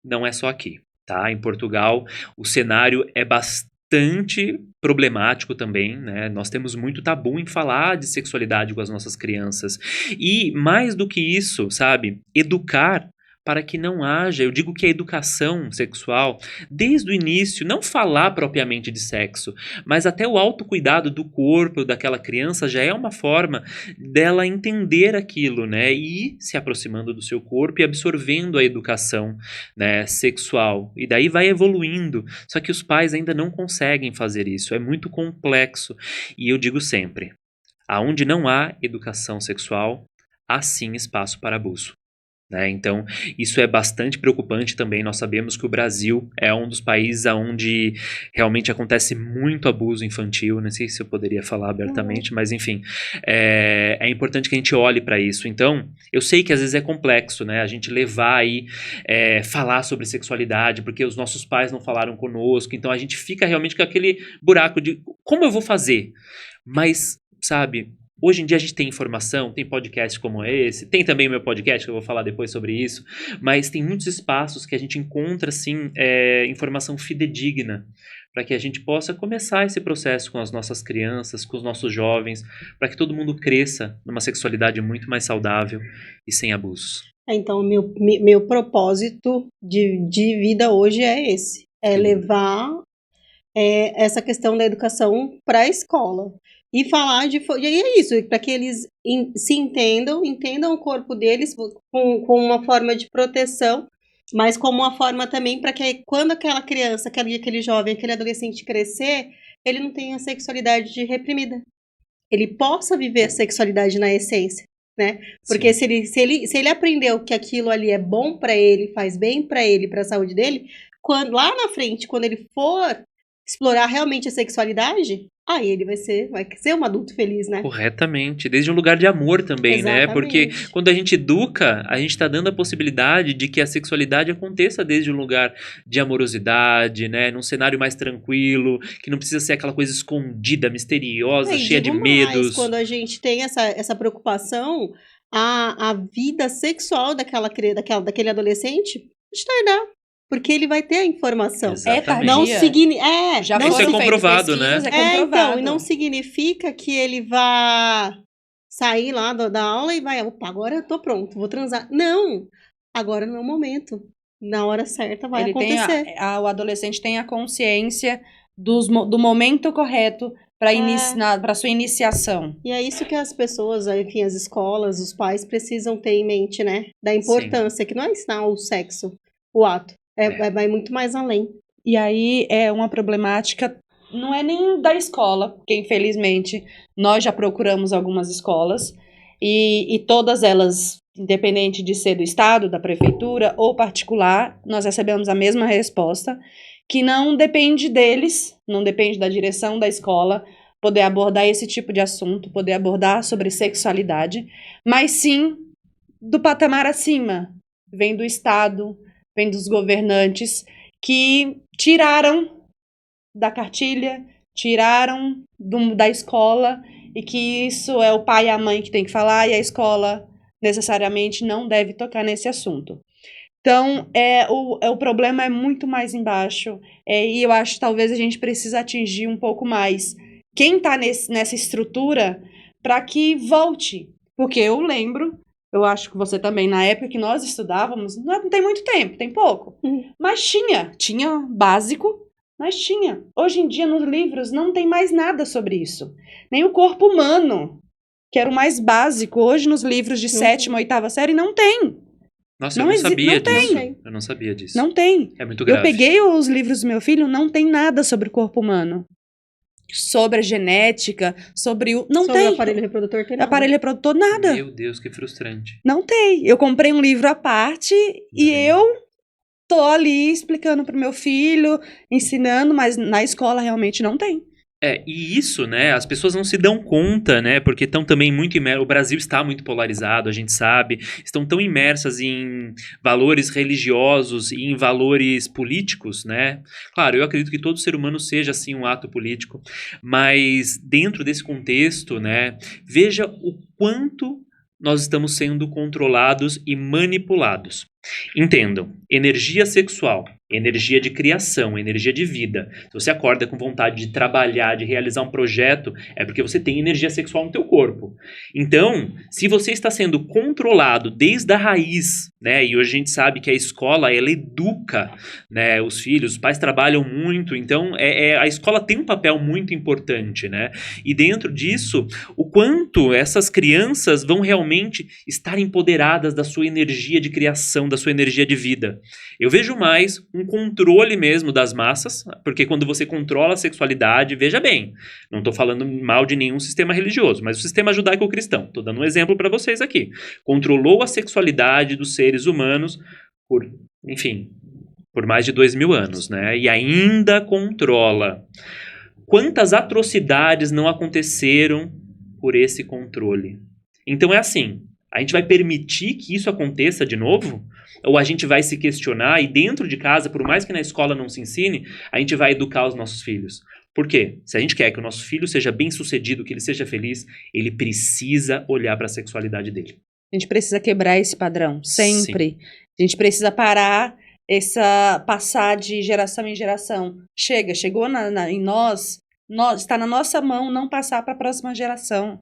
Não é só aqui, tá? Em Portugal, o cenário é bastante problemático também, né? Nós temos muito tabu em falar de sexualidade com as nossas crianças. E mais do que isso, sabe? Educar para que não haja, eu digo que a educação sexual, desde o início, não falar propriamente de sexo, mas até o autocuidado do corpo daquela criança já é uma forma dela entender aquilo, né? E ir se aproximando do seu corpo e absorvendo a educação, né, sexual. E daí vai evoluindo. Só que os pais ainda não conseguem fazer isso. É muito complexo. E eu digo sempre, aonde não há educação sexual, há sim espaço para abuso. Né? Então, isso é bastante preocupante também. Nós sabemos que o Brasil é um dos países onde realmente acontece muito abuso infantil. Não sei se eu poderia falar abertamente, mas enfim, é importante que a gente olhe para isso. Então, eu sei que às vezes é complexo, né? A gente levar aí, falar sobre sexualidade, porque os nossos pais não falaram conosco. Então, a gente fica realmente com aquele buraco de como eu vou fazer? Mas, sabe... Hoje em dia a gente tem informação, tem podcast como esse, tem também o meu podcast, que eu vou falar depois sobre isso, mas tem muitos espaços que a gente encontra, assim, informação fidedigna, para que a gente possa começar esse processo com as nossas crianças, com os nossos jovens, para que todo mundo cresça numa sexualidade muito mais saudável e sem abusos. Então, meu propósito de vida hoje é esse, levar essa questão da educação para a escola. E falar e é isso, para que eles se entendam o corpo deles com uma forma de proteção, mas como uma forma também para que quando aquela criança, aquele jovem, aquele adolescente crescer, ele não tenha a sexualidade reprimida. Ele possa viver a sexualidade na essência, né? Porque se ele aprendeu que aquilo ali é bom para ele, faz bem para ele, para a saúde dele, lá na frente, quando ele for explorar realmente a sexualidade, aí ele vai ser um adulto feliz, né? Corretamente, desde um lugar de amor também, Exatamente. né? Porque quando a gente educa, a gente está dando a possibilidade de que a sexualidade aconteça desde um lugar de amorosidade, né? Num cenário mais tranquilo, que não precisa ser aquela coisa escondida, misteriosa, cheia de medos. Quando a gente tem essa preocupação, a vida sexual daquele adolescente se tornar. Porque ele vai ter a informação. Exatamente. Não significa. Isso é comprovado, né? Então, e não significa que ele vá sair lá da aula e vai, opa, agora eu tô pronto, vou transar. Não! Agora não é o momento. Na hora certa vai acontecer. O adolescente tem a consciência do momento correto para sua iniciação. E é isso que as pessoas, enfim, as escolas, os pais precisam ter em mente, né? Da importância, que não é ensinar o sexo, o ato. Vai muito mais além. E aí é uma problemática, não é nem da escola, porque infelizmente nós já procuramos algumas escolas e todas elas, independente de ser do estado, da prefeitura ou particular, nós recebemos a mesma resposta, que não depende deles, não depende da direção da escola poder abordar esse tipo de assunto, poder abordar sobre sexualidade, mas sim do patamar acima, vem do estado, vem dos governantes que tiraram da cartilha, tiraram da escola e que isso é o pai e a mãe que tem que falar e a escola necessariamente não deve tocar nesse assunto. Então, o problema é muito mais embaixo e eu acho que talvez a gente precisa atingir um pouco mais quem está nessa estrutura para que volte. Porque eu lembro... Eu acho que você também, na época que nós estudávamos, não tem muito tempo, tem pouco. Mas tinha básico, mas tinha. Hoje em dia, nos livros, não tem mais nada sobre isso. Nem o corpo humano, que era o mais básico. Hoje, nos livros de 7ª, 8ª série, não tem. Nossa, eu não sabia disso. Eu não sabia disso. Não tem. É muito grave. Eu peguei os livros do meu filho, não tem nada sobre o corpo humano. Sobre a genética, sobre o aparelho reprodutor, tem nada. Aparelho reprodutor, nada. Meu Deus, que frustrante. Não tem. Eu comprei um livro à parte e eu tô ali explicando pro meu filho, ensinando, mas na escola realmente não tem. E isso, né, as pessoas não se dão conta, né, porque estão também muito imersas, o Brasil está muito polarizado, a gente sabe, estão tão imersas em valores religiosos e em valores políticos, né. Claro, eu acredito que todo ser humano seja, assim, um ato político, mas dentro desse contexto, né, veja o quanto nós estamos sendo controlados e manipulados. Entendam, energia sexual, energia de criação, energia de vida. Se você acorda com vontade de trabalhar, de realizar um projeto, é porque você tem energia sexual no teu corpo. Então, se você está sendo controlado desde a raiz, né, e hoje a gente sabe que a escola, ela educa, né, os filhos, os pais trabalham muito, então a escola tem um papel muito importante, né, e dentro disso, o quanto essas crianças vão realmente estar empoderadas da sua energia de criação, da sua energia de vida. Eu vejo mais um controle mesmo das massas, porque quando você controla a sexualidade, veja bem, não estou falando mal de nenhum sistema religioso, mas o sistema judaico-cristão, estou dando um exemplo para vocês aqui, controlou a sexualidade dos seres humanos por, enfim, por mais de 2000 anos, né? E ainda controla. Quantas atrocidades não aconteceram por esse controle? Então é assim, a gente vai permitir que isso aconteça de novo? Ou a gente vai se questionar e dentro de casa, por mais que na escola não se ensine, a gente vai educar os nossos filhos? Por quê? Se a gente quer que o nosso filho seja bem sucedido, que ele seja feliz, ele precisa olhar para a sexualidade dele. A gente precisa quebrar esse padrão, sempre. Sim. A gente precisa parar passar de geração em geração. Chegou em nós, está na nossa mão não passar para a próxima geração.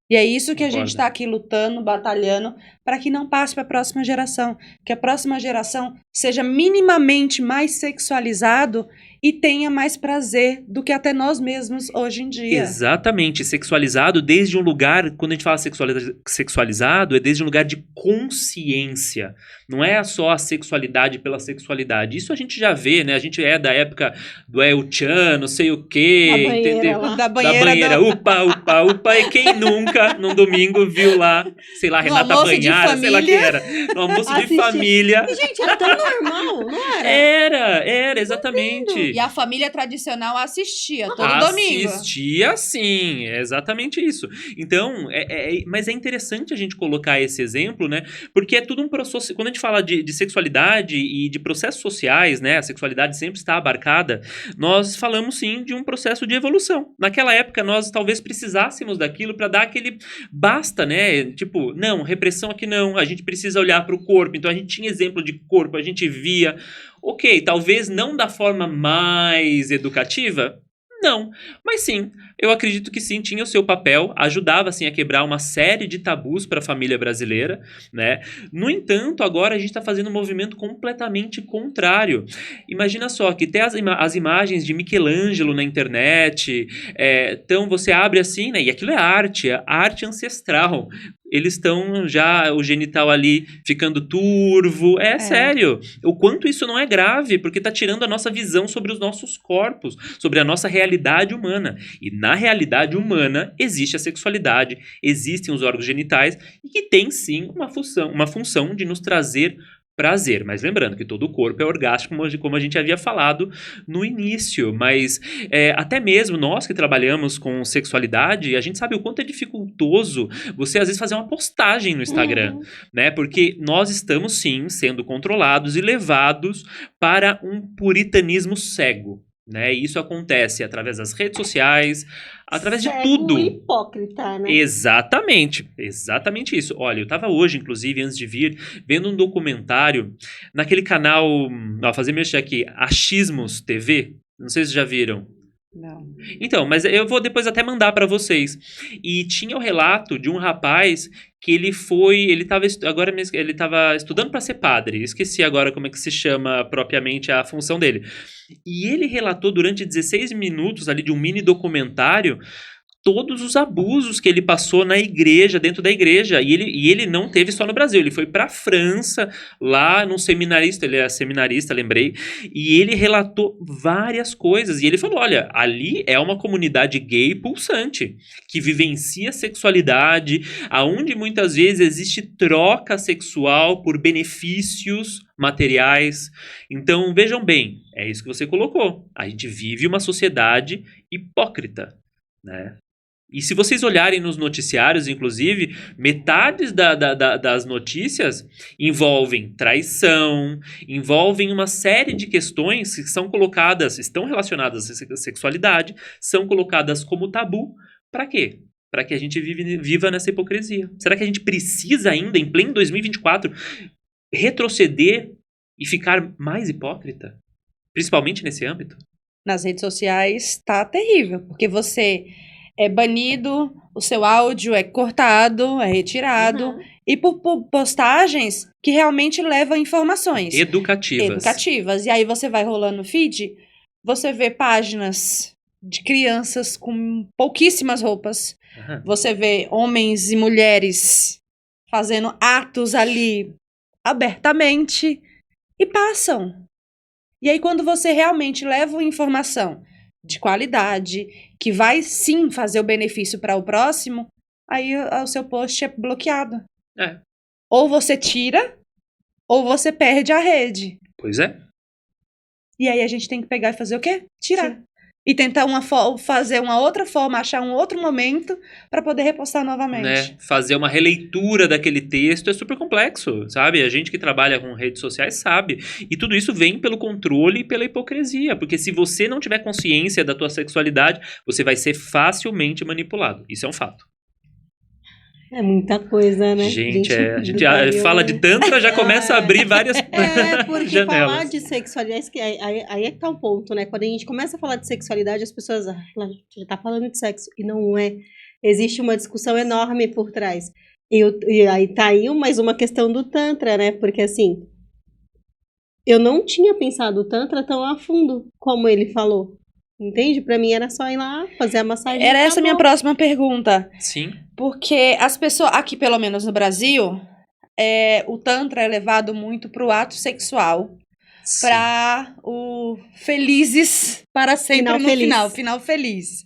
E é isso que a gente está aqui lutando, batalhando, para que não passe para a próxima geração. Que a próxima geração seja minimamente mais sexualizado e tenha mais prazer do que até nós mesmos hoje em dia. Exatamente, sexualizado desde um lugar, quando a gente fala sexualizado, é desde um lugar de consciência. Não é só a sexualidade pela sexualidade. Isso a gente já vê, né? A gente é da época do El-chan, não sei o quê, entendeu? Da banheira. Upa, e quem nunca, num domingo, viu lá, sei lá, Renata Banhara, sei lá quem era. No almoço de família. E, gente, era tão normal, não era? Era, exatamente. E a família tradicional assistia todo domingo. Assistia, sim, é exatamente isso. Então, mas é interessante a gente colocar esse exemplo, né? Porque é tudo um processo. Quando a gente fala de sexualidade e de processos sociais, né? A sexualidade sempre está abarcada. Nós falamos, sim, de um processo de evolução. Naquela época, nós talvez precisássemos daquilo para dar aquele basta, né? Tipo, não, repressão aqui não. A gente precisa olhar para o corpo. Então, a gente tinha exemplo de corpo, a gente via. Ok, talvez não da forma mais educativa? Não, mas sim, eu acredito que sim, tinha o seu papel, ajudava assim a quebrar uma série de tabus para a família brasileira, né? No entanto, agora a gente está fazendo um movimento completamente contrário. Imagina só que tem as imagens de Michelangelo na internet, então você abre assim, né? E aquilo é arte ancestral. Eles estão já, o genital ali ficando turvo. Sério. O quanto isso não é grave, porque está tirando a nossa visão sobre os nossos corpos, sobre a nossa realidade humana. E na realidade humana existe a sexualidade, existem os órgãos genitais, e que tem sim uma função de nos trazer prazer, mas lembrando que todo o corpo é orgástico, como a gente havia falado no início, mas até mesmo nós que trabalhamos com sexualidade, a gente sabe o quanto é dificultoso você às vezes fazer uma postagem no Instagram, né, porque nós estamos sim sendo controlados e levados para um puritanismo cego. Né? E isso acontece através das redes sociais, através de tudo. Hipócrita, né? Exatamente isso. Olha, eu estava hoje, inclusive, antes de vir, vendo um documentário naquele canal, fazer mexer aqui, Achismos TV. Não sei se já viram. Não. Então, mas eu vou depois até mandar para vocês. E tinha o relato de um rapaz que ele estava estudando para ser padre. Esqueci agora como é que se chama propriamente a função dele. E ele relatou durante 16 minutos ali de um mini documentário todos os abusos que ele passou na igreja, dentro da igreja. E ele não teve só no Brasil, ele foi para a França, lá num seminarista, ele é seminarista, lembrei, e ele relatou várias coisas. E ele falou, olha, ali é uma comunidade gay pulsante, que vivencia sexualidade, aonde muitas vezes existe troca sexual por benefícios materiais. Então, vejam bem, é isso que você colocou. A gente vive uma sociedade hipócrita, né? E se vocês olharem nos noticiários, inclusive, metade das notícias envolvem traição, envolvem uma série de questões que são colocadas, estão relacionadas à sexualidade, são colocadas como tabu. Para quê? Para que a gente viva nessa hipocrisia. Será que a gente precisa ainda, em pleno 2024, retroceder e ficar mais hipócrita? Principalmente nesse âmbito? Nas redes sociais tá terrível, porque você é banido, o seu áudio é cortado, é retirado, e por postagens que realmente levam informações educativas. E aí você vai rolando no feed, você vê páginas de crianças com pouquíssimas roupas, você vê homens e mulheres fazendo atos ali abertamente e passam. E aí quando você realmente leva uma informação de qualidade, que vai sim fazer o benefício para o próximo, aí o seu post é bloqueado. Ou você tira, ou você perde a rede. Pois é. E aí a gente tem que pegar e fazer o quê? Tirar. Sim. E tentar fazer uma outra forma, achar um outro momento para poder repostar novamente. Né? Fazer uma releitura daquele texto é super complexo, sabe? A gente que trabalha com redes sociais sabe. E tudo isso vem pelo controle e pela hipocrisia. Porque se você não tiver consciência da tua sexualidade, você vai ser facilmente manipulado. Isso é um fato. É muita coisa, né? Gente, a gente fala de tantra, já começa a abrir várias porque janelas. Falar de sexualidade, aí é que tá o ponto, né? Quando a gente começa a falar de sexualidade, as pessoas já tá falando de sexo, e não é. Existe uma discussão enorme por trás. E aí tá aí mais uma questão do tantra, né? Porque assim, eu não tinha pensado o tantra tão a fundo como ele falou. Entende? Pra mim era só ir lá, fazer a massagem. Era essa a minha próxima pergunta. Sim. Porque as pessoas, aqui pelo menos no Brasil, o tantra é levado muito pro ato sexual. Sim. Pra o felizes para sempre final feliz.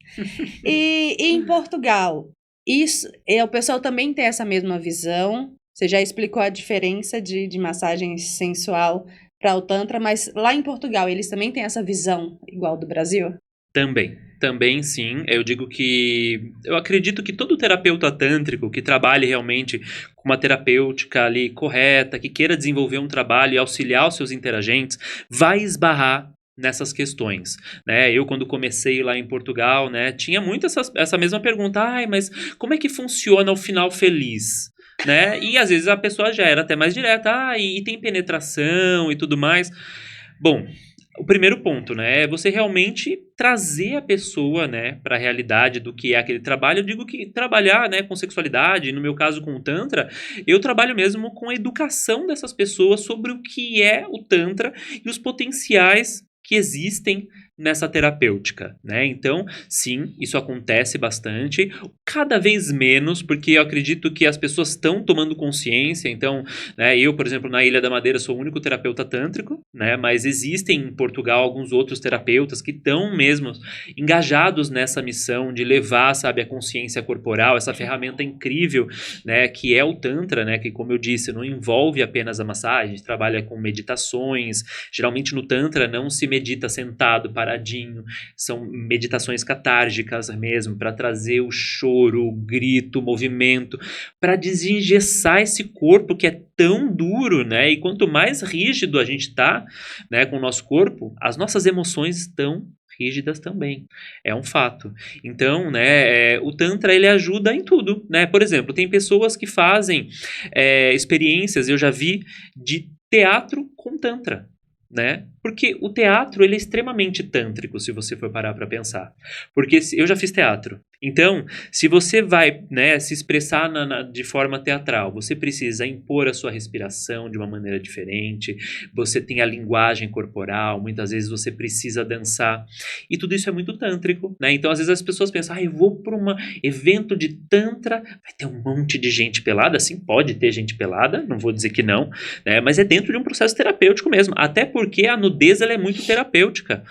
E em Portugal, o pessoal também tem essa mesma visão. Você já explicou a diferença de massagem sensual para o tantra, mas lá em Portugal eles também têm essa visão igual do Brasil? Também sim. Eu acredito que todo terapeuta tântrico que trabalhe realmente com uma terapêutica ali correta, que queira desenvolver um trabalho e auxiliar os seus interagentes, vai esbarrar nessas questões, né? Eu, quando comecei lá em Portugal, né, tinha muito essa mesma pergunta, mas como é que funciona o final feliz? Né? E às vezes a pessoa já era até mais direta, e tem penetração e tudo mais. Bom, o primeiro ponto, né, é você realmente trazer a pessoa, né, para a realidade do que é aquele trabalho. Eu digo que trabalhar, né, com sexualidade, no meu caso com o Tantra, eu trabalho mesmo com a educação dessas pessoas sobre o que é o Tantra e os potenciais que existem nessa terapêutica, né? Então, sim, isso acontece bastante, cada vez menos, porque eu acredito que as pessoas estão tomando consciência. Então, né, eu, por exemplo, na Ilha da Madeira sou o único terapeuta tântrico, né? Mas existem em Portugal alguns outros terapeutas que estão mesmo engajados nessa missão de levar, sabe, a consciência corporal, essa ferramenta incrível, né, que é o Tantra, né, que, como eu disse, não envolve apenas a massagem, a gente trabalha com meditações. Geralmente no Tantra não se medita sentado, paradinho, são meditações catárgicas mesmo, para trazer o choro, o grito, o movimento, para desengessar esse corpo que é tão duro, né? E quanto mais rígido a gente tá, né, com o nosso corpo, as nossas emoções estão rígidas também, é um fato. Então, né, o Tantra, ele ajuda em tudo, né? Por exemplo, tem pessoas que fazem experiências, eu já vi, de teatro com Tantra, né? Porque o teatro, ele é extremamente tântrico, se você for parar para pensar. Porque eu já fiz teatro. Então, se você vai, né, se expressar de forma teatral, você precisa impor a sua respiração de uma maneira diferente, você tem a linguagem corporal, muitas vezes você precisa dançar, e tudo isso é muito tântrico, né? Então, às vezes as pessoas pensam, eu vou para um evento de tantra, vai ter um monte de gente pelada. Sim, pode ter gente pelada, não vou dizer que não, né? Mas é dentro de um processo terapêutico mesmo, até porque a nudez, ela é muito terapêutica.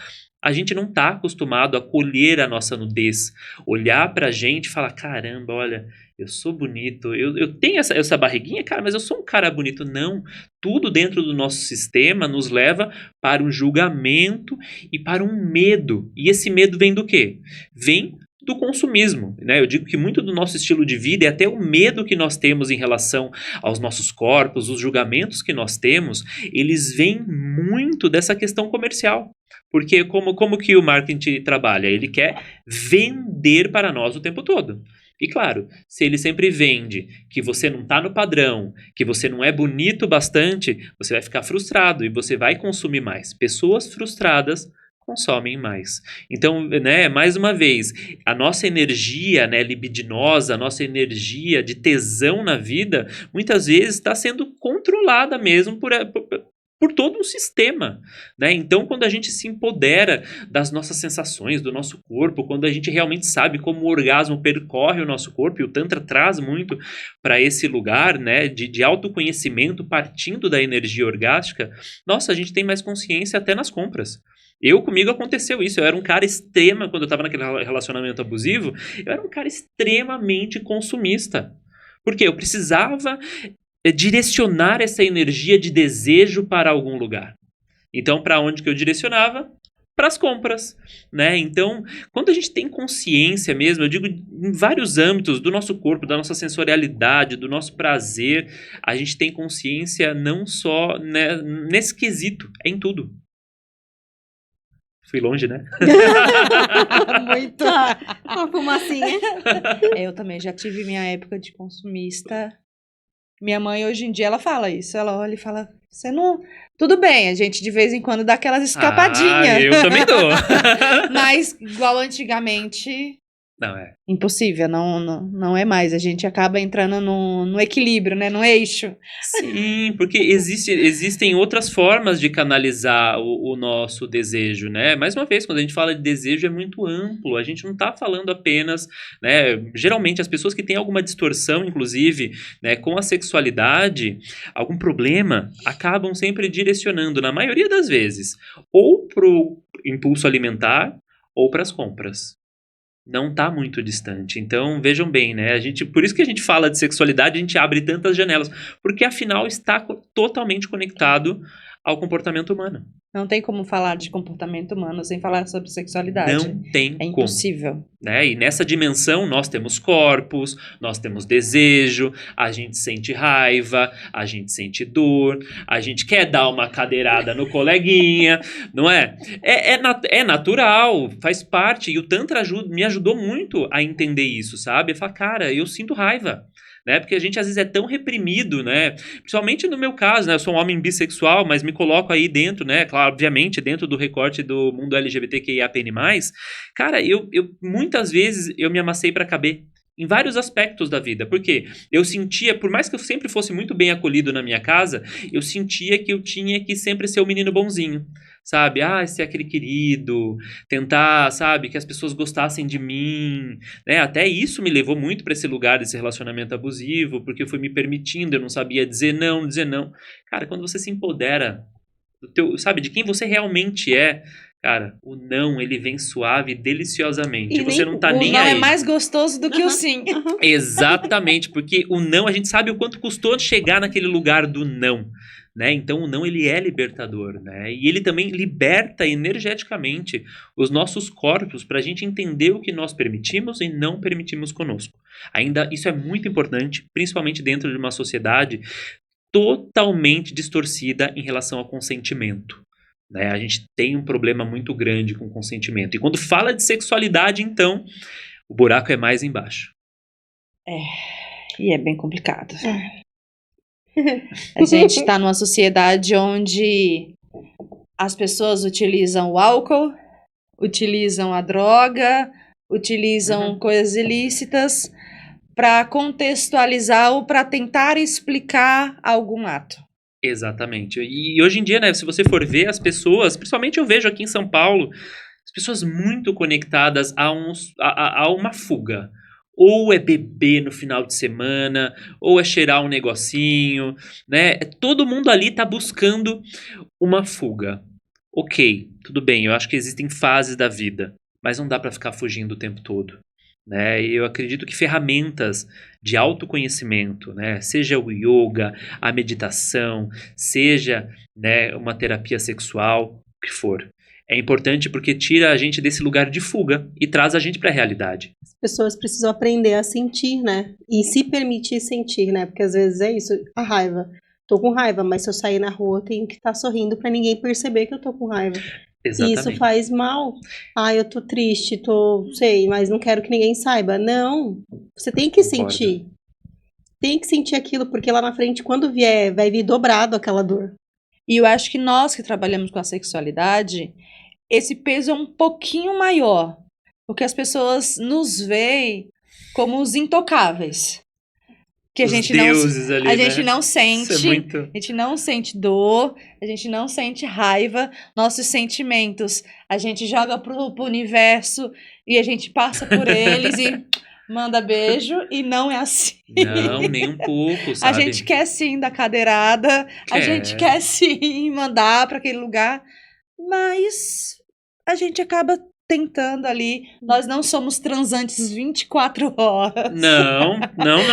A gente não está acostumado a acolher a nossa nudez, olhar pra gente e falar, caramba, olha, eu sou bonito, eu tenho essa barriguinha, cara, mas eu sou um cara bonito. Não, tudo dentro do nosso sistema nos leva para um julgamento e para um medo. E esse medo vem do quê? Vem do consumismo, né? Eu digo que muito do nosso estilo de vida e até o medo que nós temos em relação aos nossos corpos, os julgamentos que nós temos, eles vêm muito dessa questão comercial. Porque como que o marketing trabalha? Ele quer vender para nós o tempo todo. E claro, se ele sempre vende que você não está no padrão, que você não é bonito bastante, você vai ficar frustrado e você vai consumir mais. Pessoas frustradas consomem mais. Então, né, mais uma vez, a nossa energia, né, libidinosa, a nossa energia de tesão na vida, muitas vezes está sendo controlada mesmo por todo um sistema, né? Então, quando a gente se empodera das nossas sensações, do nosso corpo, quando a gente realmente sabe como o orgasmo percorre o nosso corpo, e o Tantra traz muito para esse lugar, né, de autoconhecimento partindo da energia orgástica, nossa, a gente tem mais consciência até nas compras. Comigo aconteceu isso, eu era um cara quando eu estava naquele relacionamento abusivo, eu era um cara extremamente consumista. Porque eu precisava direcionar essa energia de desejo para algum lugar. Então, para onde que eu direcionava? Para as compras, né? Então, quando a gente tem consciência mesmo, eu digo em vários âmbitos do nosso corpo, da nossa sensorialidade, do nosso prazer, a gente tem consciência não só, né, nesse quesito, é em tudo. Fui longe, né? Muito. Uma fumacinha. Eu também já tive minha época de consumista. Minha mãe, hoje em dia, ela fala isso. Ela olha e fala, você não... Tudo bem, a gente de vez em quando dá aquelas escapadinhas. Eu também dou. Mas, igual antigamente... Não, é. Impossível, não é mais. A gente acaba entrando no equilíbrio, né? No eixo. Sim, porque existem outras formas de canalizar o nosso desejo, né? Mais uma vez, quando a gente fala de desejo é muito amplo. A gente não está falando apenas, né? Geralmente as pessoas que têm alguma distorção, inclusive, né, com a sexualidade, algum problema, acabam sempre direcionando, na maioria das vezes, ou pro impulso alimentar ou para as compras. Não está muito distante. Então, vejam bem, né? Por isso que a gente fala de sexualidade, a gente abre tantas janelas, porque afinal está totalmente conectado ao comportamento humano. Não tem como falar de comportamento humano sem falar sobre sexualidade. Não tem É impossível. Né? E nessa dimensão nós temos corpos, nós temos desejo, a gente sente raiva, a gente sente dor, a gente quer dar uma cadeirada no coleguinha, não é? É natural, faz parte. E o Tantra me ajudou muito a entender isso, sabe? Eu falo, cara, eu sinto raiva. Né? Porque a gente às vezes é tão reprimido, né? Principalmente no meu caso, né? Eu sou um homem bissexual, mas me coloco aí dentro, né? Claro, obviamente, dentro do recorte do mundo LGBTQIAPN+. Cara, eu muitas vezes eu me amassei para caber em vários aspectos da vida, porque eu sentia, por mais que eu sempre fosse muito bem acolhido na minha casa, eu sentia que eu tinha que sempre ser o menino bonzinho, sabe? Ser aquele querido, tentar, sabe, que as pessoas gostassem de mim, né? Até isso me levou muito para esse lugar desse relacionamento abusivo, porque eu fui me permitindo, eu não sabia dizer não. Cara, quando você se empodera sabe, de quem você realmente é, cara, o não, ele vem suave e deliciosamente. Você não tá nem aí. O não é mais gostoso do que o sim. Exatamente, porque o não, a gente sabe o quanto custou chegar naquele lugar do não, né? Então o não, ele é libertador, né? E ele também liberta energeticamente os nossos corpos para a gente entender o que nós permitimos e não permitimos conosco. Ainda isso é muito importante, principalmente dentro de uma sociedade totalmente distorcida em relação ao consentimento. Né? A gente tem um problema muito grande com consentimento. E quando fala de sexualidade, então, o buraco é mais embaixo. E é bem complicado. A gente está numa sociedade onde as pessoas utilizam o álcool, utilizam a droga, utilizam coisas ilícitas para contextualizar ou para tentar explicar algum ato. Exatamente. E hoje em dia, né, se você for ver as pessoas, principalmente eu vejo aqui em São Paulo, as pessoas muito conectadas a uma fuga. Ou é beber no final de semana, ou é cheirar um negocinho, né? Todo mundo ali tá buscando uma fuga. Ok, tudo bem, eu acho que existem fases da vida, mas não dá para ficar fugindo o tempo todo. né? E eu acredito que ferramentas de autoconhecimento, né? Seja o yoga, a meditação, seja, né, uma terapia sexual, o que for. É importante porque tira a gente desse lugar de fuga e traz a gente para a realidade. As pessoas precisam aprender a sentir, né? E se permitir sentir, né? Porque às vezes é isso, a raiva. Tô com raiva, mas se eu sair na rua, eu tenho que estar sorrindo pra ninguém perceber que eu tô com raiva. E Exatamente. isso faz mal. Ah, eu tô triste, sei, mas não quero que ninguém saiba. Não, você tem que Concordo. sentir. Tem que sentir aquilo, porque lá na frente, quando vier, vai vir dobrado aquela dor. E eu acho que nós que trabalhamos com a sexualidade, esse peso é um pouquinho maior. Porque as pessoas nos veem como os intocáveis. Que a Os gente deuses ali, a né? gente não sente, Isso é muito... a gente não sente dor, a gente não sente raiva, nossos sentimentos a gente joga pro universo e a gente passa por eles e manda beijo e não é assim. Não, nem um pouco, A sabe? gente quer sim dar cadeirada, a gente quer sim mandar para aquele lugar, mas a gente acaba tentando ali. Nós não somos transantes 24 horas. Não.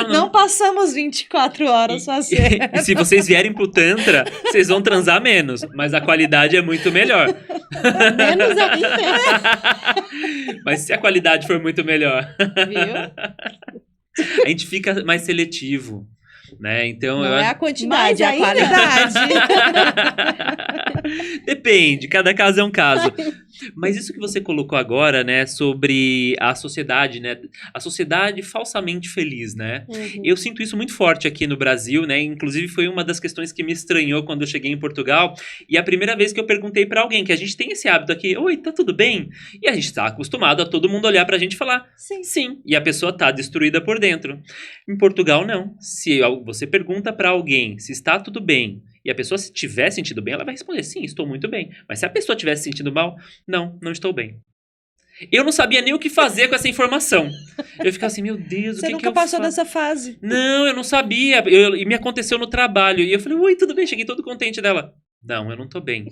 Não passamos 24 horas fazendo. E se vocês vierem pro Tantra, vocês vão transar menos, mas a qualidade é muito melhor. Menos ainda. Mas se a qualidade for muito melhor, Viu? a gente fica mais seletivo, né? Então Não eu é acho... a quantidade, é a ainda. qualidade. Depende, cada caso é um caso. Mas isso que você colocou agora, né, sobre a sociedade, né, a sociedade falsamente feliz, né? Uhum. Eu sinto isso muito forte aqui no Brasil, né? Inclusive foi uma das questões que me estranhou quando eu cheguei em Portugal. E a primeira vez que eu perguntei pra alguém, que a gente tem esse hábito aqui, oi, tá tudo bem? E a gente tá acostumado a todo mundo olhar pra gente e falar, sim. E a pessoa tá destruída por dentro. Em Portugal, não. Se você pergunta pra alguém se está tudo bem, e a pessoa, se tiver sentido bem, ela vai responder, sim, estou muito bem. Mas se a pessoa estiver se sentindo mal, não estou bem. Eu não sabia nem o que fazer com essa informação. Eu ficava assim, meu Deus, Você o que nunca eu passou faço? dessa fase. Não, eu não sabia. E me aconteceu no trabalho. E eu falei, oi, tudo bem? Cheguei todo contente dela. Não, eu não tô bem. Eu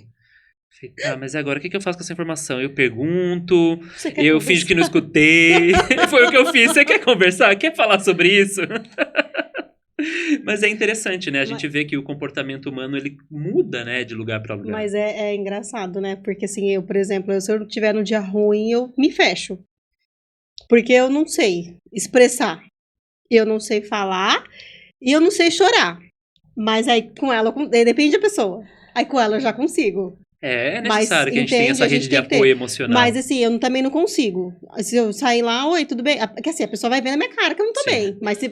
falei, tá, mas agora o que eu faço com essa informação? Eu pergunto, Você quer eu conversar? finjo que não escutei. Foi o que eu fiz. Você quer conversar? Quer falar sobre isso? Mas é interessante, né? A gente vê que o comportamento humano, ele muda, né? De lugar pra lugar. Mas é engraçado, né? Porque assim, eu, por exemplo, se eu tiver no dia ruim, eu me fecho. Porque eu não sei expressar. Eu não sei falar e eu não sei chorar. Mas aí com ela, depende da pessoa. Aí com ela eu já consigo. É Mas, necessário que a gente tenha entende? essa A gente rede de tem que ter. apoio emocional. Mas assim, eu também não consigo. Se eu sair lá, oi, tudo bem? Porque assim, a pessoa vai ver na minha cara que eu não tô Sim. bem. Mas se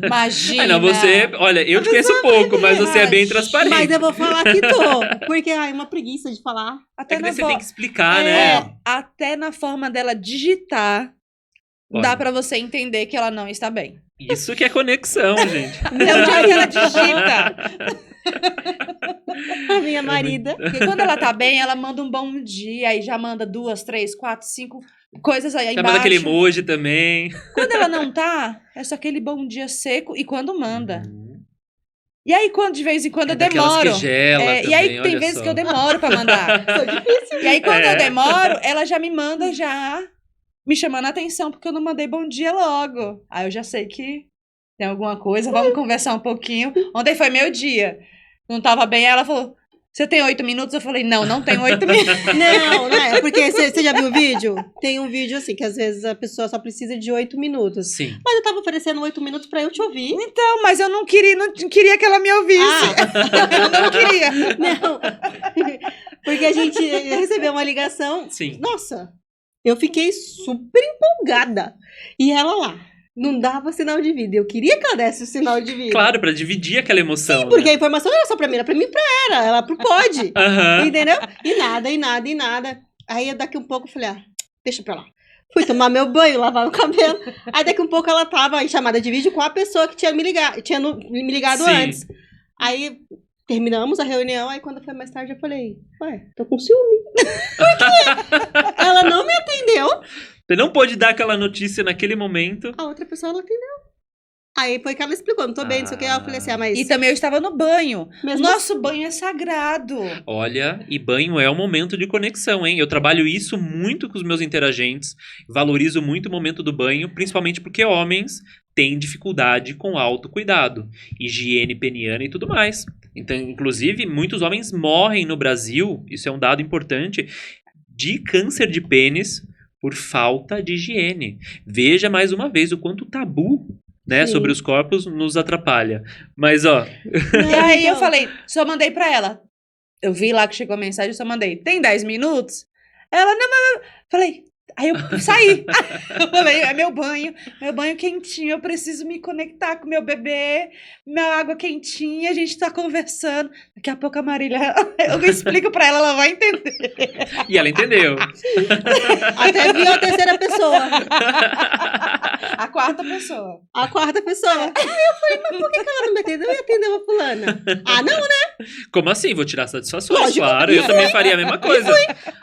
Imagina. Ah, não, você... Olha, eu te conheço pouco, mas você é bem transparente. Mas eu vou falar que tô. Porque, uma preguiça de falar. Até É que na daí você vo- tem que explicar, É, né? até na forma dela digitar, Olha. dá pra você entender que ela não está bem. Isso que é conexão, gente. É o dia que ela digita. A minha marida. Porque quando ela tá bem, ela manda um bom dia, aí já manda 2, 3, 4, 5 coisas aí Já embaixo. manda aquele emoji também. Quando ela não tá, é só aquele bom dia seco e quando manda. Uhum. E aí, quando de vez em quando É eu daquelas demoro. que gela E aí também, tem olha vezes só. que eu demoro pra mandar. E aí, quando É. eu demoro, ela já me manda já me chamando a atenção, porque eu não mandei bom dia logo. Aí eu já sei que tem alguma coisa, vamos conversar um pouquinho. Ontem foi meu dia. Não tava bem, aí ela falou: você tem 8 minutos? Eu falei, não tenho 8 minutos. Não, é porque você já viu o vídeo? Tem um vídeo assim, que às vezes a pessoa só precisa de 8 minutos. Sim. Mas eu tava oferecendo 8 minutos pra eu te ouvir. Então, mas eu não queria que ela me ouvisse. Eu não queria. Não. Porque a gente recebeu uma ligação. Sim. Nossa, eu fiquei super empolgada. E ela lá, não dava sinal de vida. Eu queria que ela desse o sinal de vida. Claro, pra dividir aquela emoção. Sim, porque né? a informação não era só pra mim, era pra mim e pra ela pro pode. Aham. Entendeu? E nada. Aí daqui um pouco eu falei, deixa pra lá. Fui tomar meu banho, lavar o cabelo. Aí daqui um pouco ela tava em chamada de vídeo com a pessoa que tinha me ligado Sim. antes. Aí terminamos a reunião, aí quando foi mais tarde eu falei, ué, tô com ciúme. Por quê? Ela não me atendeu, Você não pode dar aquela notícia naquele momento. a outra pessoa ela atendeu. Aí foi que ela explicou, não tô bem, não sei o que. Aí eu falei assim, mas... E também eu estava no banho. Mesmo Nosso banho é sagrado. Olha, e banho é um momento de conexão, hein? Eu trabalho isso muito com os meus interagentes, valorizo muito o momento do banho, principalmente porque homens têm dificuldade com autocuidado, higiene peniana e tudo mais. Então, inclusive, muitos homens morrem no Brasil, isso é um dado importante, de câncer de pênis por falta de higiene. Veja mais uma vez o quanto o tabu, né, Sim. sobre os corpos nos atrapalha. Mas, ó, E aí eu Então, falei, só mandei pra ela. Eu vi lá que chegou a mensagem, eu só mandei, tem 10 minutos? Ela, não, mas... Falei, aí eu saí. Eu falei, é meu banho quentinho, eu preciso me conectar com meu bebê, minha água quentinha, a gente tá conversando. Daqui a pouco a Marília, eu explico pra ela, ela vai entender. e ela entendeu. até viu a terceira pessoa, A quarta pessoa. a quarta pessoa. Aí eu falei, mas por que ela não me atendeu e atendeu a fulana? Ah, não, né? Como assim? Vou tirar satisfações, Lógico, claro. Eu também faria a mesma coisa.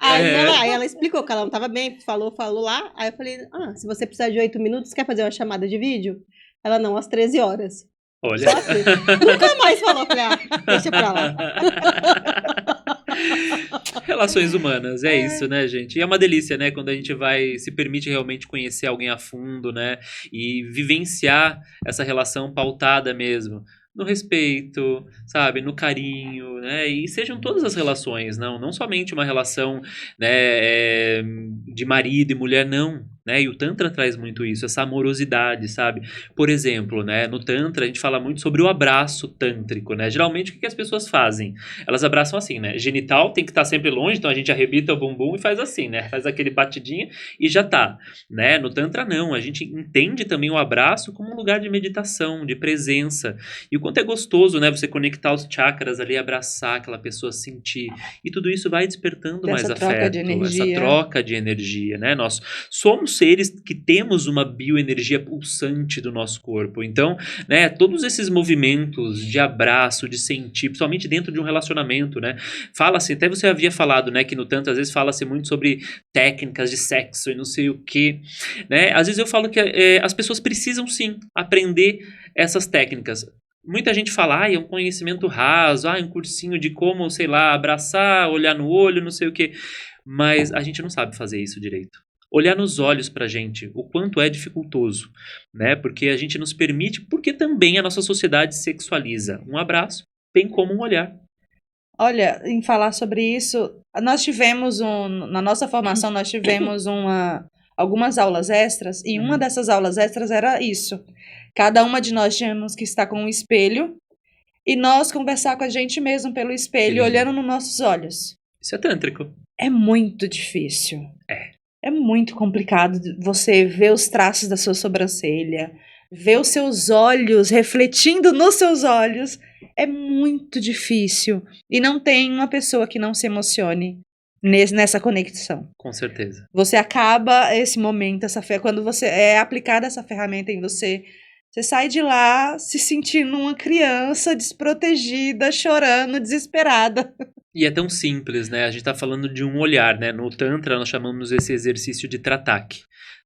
Aí, É. aí ela explicou que ela não tava bem, falou lá. Aí eu falei, se você precisar de 8 minutos, quer fazer uma chamada de vídeo? Ela, não, às 13 horas. Olha. Só assim. Nunca mais falou. Eu falei, deixa pra lá. Relações humanas, é isso, né, gente? E é uma delícia, né, quando a gente se permite realmente conhecer alguém a fundo, né, e vivenciar essa relação pautada mesmo no respeito, sabe, no carinho, né, e sejam todas as relações, não somente uma relação, né, de marido e mulher, não, né, e o Tantra traz muito isso, essa amorosidade, sabe? Por exemplo, né, no Tantra a gente fala muito sobre o abraço tântrico, né, geralmente o que as pessoas fazem? Elas abraçam assim, né, genital tem que estar sempre longe, então a gente arrebita o bumbum e faz assim, né, faz aquele batidinho e já tá, né, no Tantra não, a gente entende também o abraço como um lugar de meditação, de presença, e o quanto é gostoso, né, você conectar os chakras ali, abraçar aquela pessoa, sentir, e tudo isso vai despertando mais Dessa troca afeto, de essa energia. troca de energia, né, nós somos seres que temos uma bioenergia pulsante do nosso corpo. Então, né, todos esses movimentos de abraço, de sentir, principalmente dentro de um relacionamento, né? Fala-se, até você havia falado, né, que no Tantra às vezes fala-se muito sobre técnicas de sexo e não sei o quê, né? Às vezes eu falo que as pessoas precisam sim aprender essas técnicas. Muita gente fala, é um conhecimento raso, um cursinho de como, sei lá, abraçar, olhar no olho, não sei o quê. Mas a gente não sabe fazer isso direito. Olhar nos olhos pra gente, o quanto é dificultoso, né? Porque a gente nos permite, porque também a nossa sociedade sexualiza um abraço, bem como um olhar. Olha, em falar sobre isso, nós tivemos na nossa formação, nós tivemos algumas aulas extras, e uma dessas aulas extras era isso. Cada uma de nós tínhamos que estar com um espelho e nós conversar com a gente mesmo pelo espelho, Sim. olhando nos nossos olhos. Isso é tântrico. É muito difícil. É. É muito complicado você ver os traços da sua sobrancelha, ver os seus olhos refletindo nos seus olhos. É muito difícil. E não tem uma pessoa que não se emocione nessa conexão. Com certeza. Você acaba esse momento, quando você é aplicada essa ferramenta em você, você sai de lá se sentindo uma criança desprotegida, chorando, desesperada. E é tão simples, né? A gente tá falando de um olhar, né? No Tantra nós chamamos esse exercício de Tratak,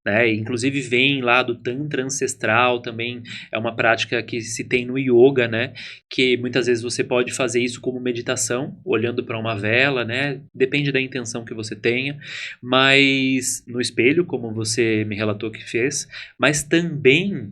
né? Inclusive vem lá do Tantra ancestral, também é uma prática que se tem no yoga, né? Que muitas vezes você pode fazer isso como meditação, olhando para uma vela, né? Depende da intenção que você tenha, mas no espelho, como você me relatou que fez, mas também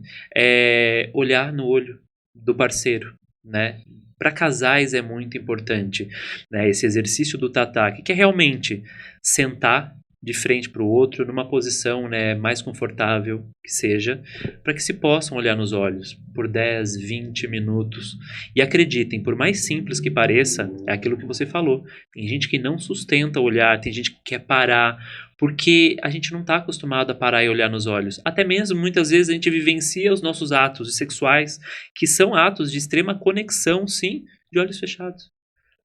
olhar no olho do parceiro, né? Para casais é muito importante, né, esse exercício do Tatak, que é realmente sentar de frente para o outro numa posição, né, mais confortável que seja, para que se possam olhar nos olhos por 10, 20 minutos. E acreditem, por mais simples que pareça, é aquilo que você falou. Tem gente que não sustenta o olhar, tem gente que quer parar, porque a gente não está acostumado a parar e olhar nos olhos. Até mesmo, muitas vezes, a gente vivencia os nossos atos sexuais, que são atos de extrema conexão, sim, de olhos fechados.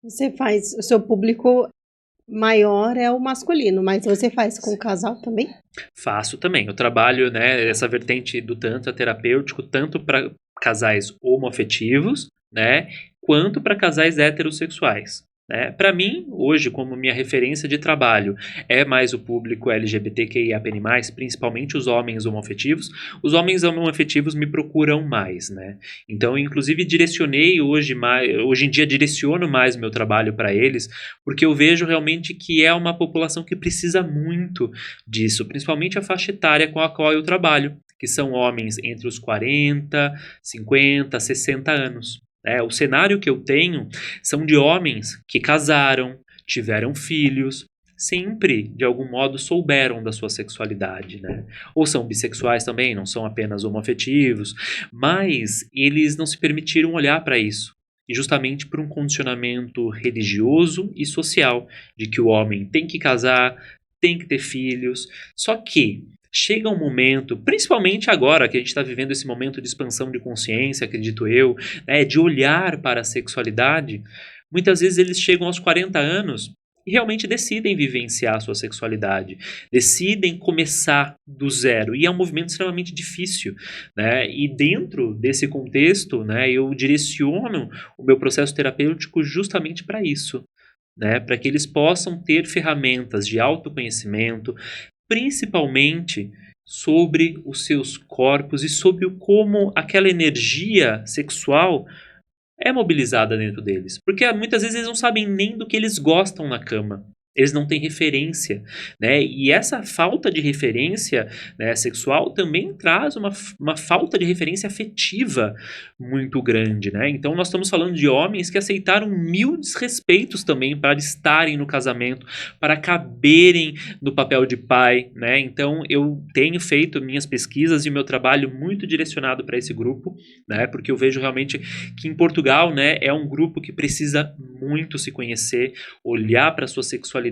Você faz, o seu público maior é o masculino, mas você faz com o casal também? Faço também. Eu trabalho, né, essa vertente do Tantra terapêutico, tanto para casais homoafetivos, né, quanto para casais heterossexuais. né? Para mim, hoje, como minha referência de trabalho é mais o público LGBTQIAPN+, principalmente os homens homoafetivos, os homens homoafetivos me procuram mais, né? Então, eu, inclusive, direcionei hoje em dia direciono mais o meu trabalho para eles, porque eu vejo realmente que é uma população que precisa muito disso, principalmente a faixa etária com a qual eu trabalho, que são homens entre os 40, 50, 60 anos. O cenário que eu tenho são de homens que casaram, tiveram filhos, sempre, de algum modo, souberam da sua sexualidade, né? Ou são bissexuais também, não são apenas homoafetivos, mas eles não se permitiram olhar para isso. E justamente por um condicionamento religioso e social, de que o homem tem que casar, tem que ter filhos, só que chega um momento, principalmente agora que a gente está vivendo esse momento de expansão de consciência, acredito eu, né, de olhar para a sexualidade, muitas vezes eles chegam aos 40 anos e realmente decidem vivenciar a sua sexualidade, decidem começar do zero, e é um movimento extremamente difícil, né? E dentro desse contexto, né, eu direciono o meu processo terapêutico justamente para isso, né, para que eles possam ter ferramentas de autoconhecimento, principalmente sobre os seus corpos e sobre como aquela energia sexual é mobilizada dentro deles. Porque muitas vezes eles não sabem nem do que eles gostam na cama. Eles não têm referência, né? E essa falta de referência, né, sexual também traz uma falta de referência afetiva muito grande, né? Então nós estamos falando de homens que aceitaram 1000 desrespeitos também para estarem no casamento, para caberem no papel de pai, né? Então eu tenho feito minhas pesquisas e meu trabalho muito direcionado para esse grupo, né? Porque eu vejo realmente que em Portugal, né, é um grupo que precisa muito se conhecer, olhar para a sua sexualidade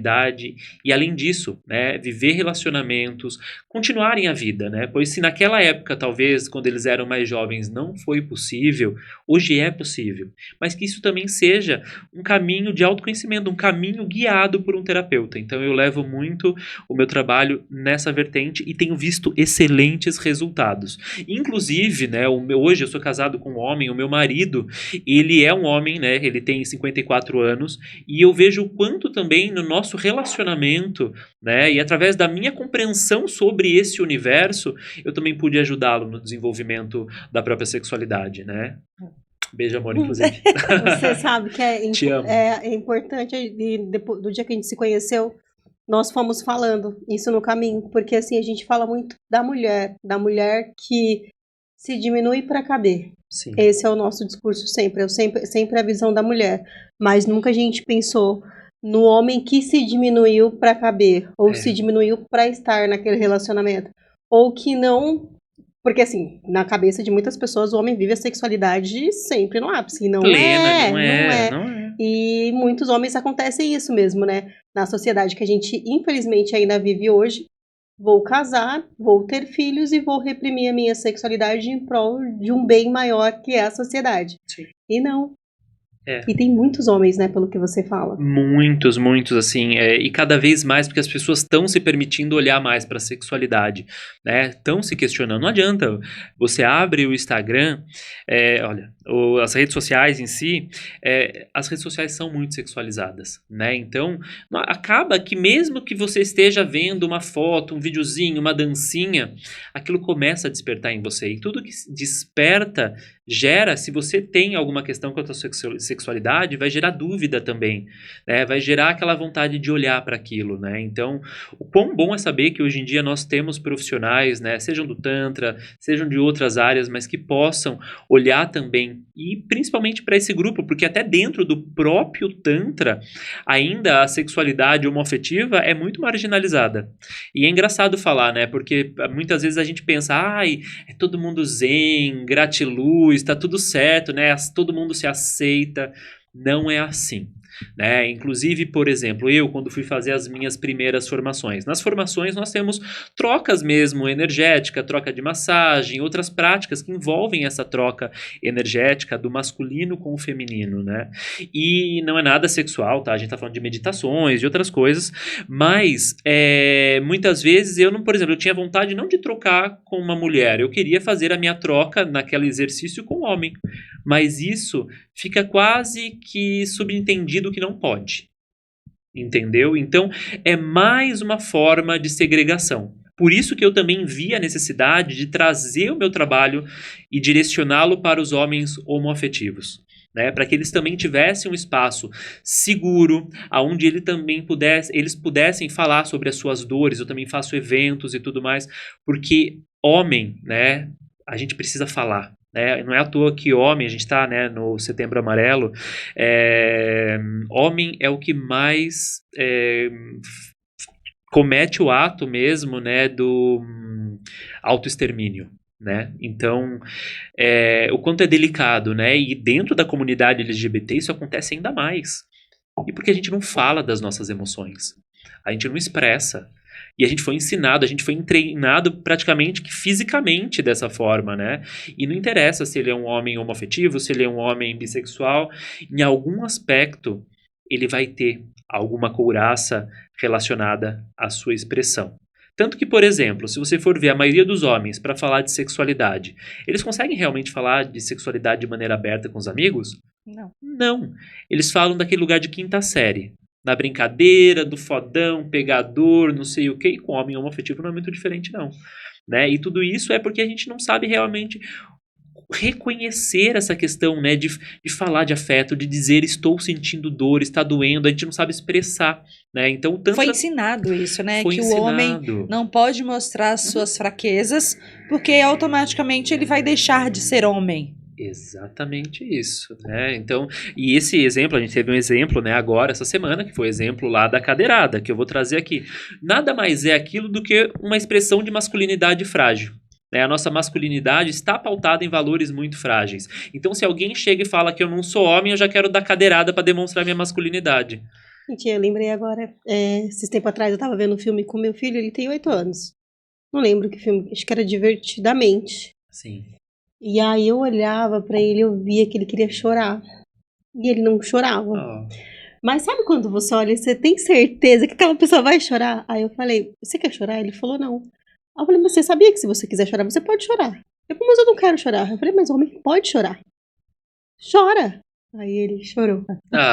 e, além disso, né, viver relacionamentos, continuarem a vida, né? Pois se naquela época, talvez, quando eles eram mais jovens, não foi possível, hoje é possível. Mas que isso também seja um caminho de autoconhecimento, um caminho guiado por um terapeuta. Então eu levo muito o meu trabalho nessa vertente e tenho visto excelentes resultados. Inclusive, né, hoje eu sou casado com um homem, o meu marido, ele é um homem, né, ele tem 54 anos, e eu vejo o quanto também no nosso relacionamento, né, e através da minha compreensão sobre esse universo, eu também pude ajudá-lo no desenvolvimento da própria sexualidade, né? Beijo, amor, inclusive. Você sabe que Te amo. é importante, depois, do dia que a gente se conheceu, nós fomos falando isso no caminho, porque assim, a gente fala muito da mulher que se diminui para caber. Sim. Esse é o nosso discurso sempre, sempre a visão da mulher, mas nunca a gente pensou no homem que se diminuiu para caber, ou se diminuiu para estar naquele relacionamento, ou que não, porque assim, na cabeça de muitas pessoas o homem vive a sexualidade sempre no ápice, e não Plena, não é. é. E muitos homens acontece isso mesmo, né? Na sociedade que a gente infelizmente ainda vive hoje, vou casar, vou ter filhos e vou reprimir a minha sexualidade em prol de um bem maior que é a sociedade. Sim. E não. E tem muitos homens, né, pelo que você fala. Muitos, assim, e cada vez mais, porque as pessoas estão se permitindo olhar mais para a sexualidade, né, estão se questionando, não adianta, você abre o Instagram, olha, as redes sociais em si, as redes sociais são muito sexualizadas, né, então, acaba que mesmo que você esteja vendo uma foto, um videozinho, uma dancinha, aquilo começa a despertar em você, e tudo que desperta gera, se você tem alguma questão com a sua sexualidade, vai gerar dúvida também, né? Vai gerar aquela vontade de olhar para aquilo, né? Então, o quão bom é saber que hoje em dia nós temos profissionais, né? Sejam do Tantra, sejam de outras áreas, mas que possam olhar também, e principalmente para esse grupo, porque até dentro do próprio Tantra, ainda a sexualidade homoafetiva é muito marginalizada. E é engraçado falar, né? Porque muitas vezes a gente pensa, ai, é todo mundo zen, gratiluz, está tudo certo, né? Todo mundo se aceita. Não é assim, né? Inclusive, por exemplo, eu quando fui fazer as minhas primeiras formações, nas formações nós temos trocas mesmo energética, troca de massagem, outras práticas que envolvem essa troca energética do masculino com o feminino, né? E não é nada sexual, tá? A gente tá falando de meditações, de outras coisas, mas muitas vezes eu não, por exemplo, eu tinha vontade não de trocar com uma mulher, eu queria fazer a minha troca naquele exercício com um homem, mas isso fica quase que subentendido que não pode. Entendeu? Então, é mais uma forma de segregação. Por isso que eu também vi a necessidade de trazer o meu trabalho e direcioná-lo para os homens homoafetivos. Né, para que eles também tivessem um espaço seguro, onde eles pudessem falar sobre as suas dores. Eu também faço eventos e tudo mais, porque homem, né, a gente precisa falar. Né, não é à toa que homem, a gente está, né, no Setembro Amarelo, homem é o que mais comete o ato mesmo, né, do autoextermínio. Né? Então, o quanto é delicado, né? E dentro da comunidade LGBT isso acontece ainda mais. E porque a gente não fala das nossas emoções, a gente não expressa. E a gente foi ensinado, a gente foi treinado praticamente que fisicamente dessa forma, né? E não interessa se ele é um homem homoafetivo, se ele é um homem bissexual, em algum aspecto ele vai ter alguma couraça relacionada à sua expressão. Tanto que, por exemplo, se você for ver a maioria dos homens para falar de sexualidade, eles conseguem realmente falar de sexualidade de maneira aberta com os amigos? Não. Não. Eles falam daquele lugar de quinta série. Na brincadeira, do fodão, pegador, não sei o quê. E com homem homoafetivo não é muito diferente, não. Né? E tudo isso é porque a gente não sabe realmente reconhecer essa questão, né, de falar de afeto, de dizer estou sentindo dor, está doendo, a gente não sabe expressar, né? Então, Foi ensinado isso, né? Foi que ensinado. O homem não pode mostrar as suas fraquezas, porque automaticamente ele vai deixar de ser homem. Exatamente isso, né? Então, e esse exemplo, a gente teve um exemplo, né, agora, essa semana, que foi o exemplo lá da cadeirada, que eu vou trazer aqui. Nada mais é aquilo do que uma expressão de masculinidade frágil. A nossa masculinidade está pautada em valores muito frágeis. Então, se alguém chega e fala que eu não sou homem, eu já quero dar cadeirada para demonstrar minha masculinidade. Gente, eu lembrei agora, esses tempos atrás eu tava vendo um filme com meu filho, ele tem 8 anos. Não lembro que filme, acho que era Divertidamente. Sim. E aí eu olhava pra ele, eu via que ele queria chorar. E ele não chorava. Oh. Mas sabe quando você olha e você tem certeza que aquela pessoa vai chorar? Aí eu falei, você quer chorar? Ele falou, não. Aí eu falei, mas você sabia que se você quiser chorar, você pode chorar. Eu falei, mas eu não quero chorar. Eu falei, mas o homem pode chorar. Chora. Aí ele chorou.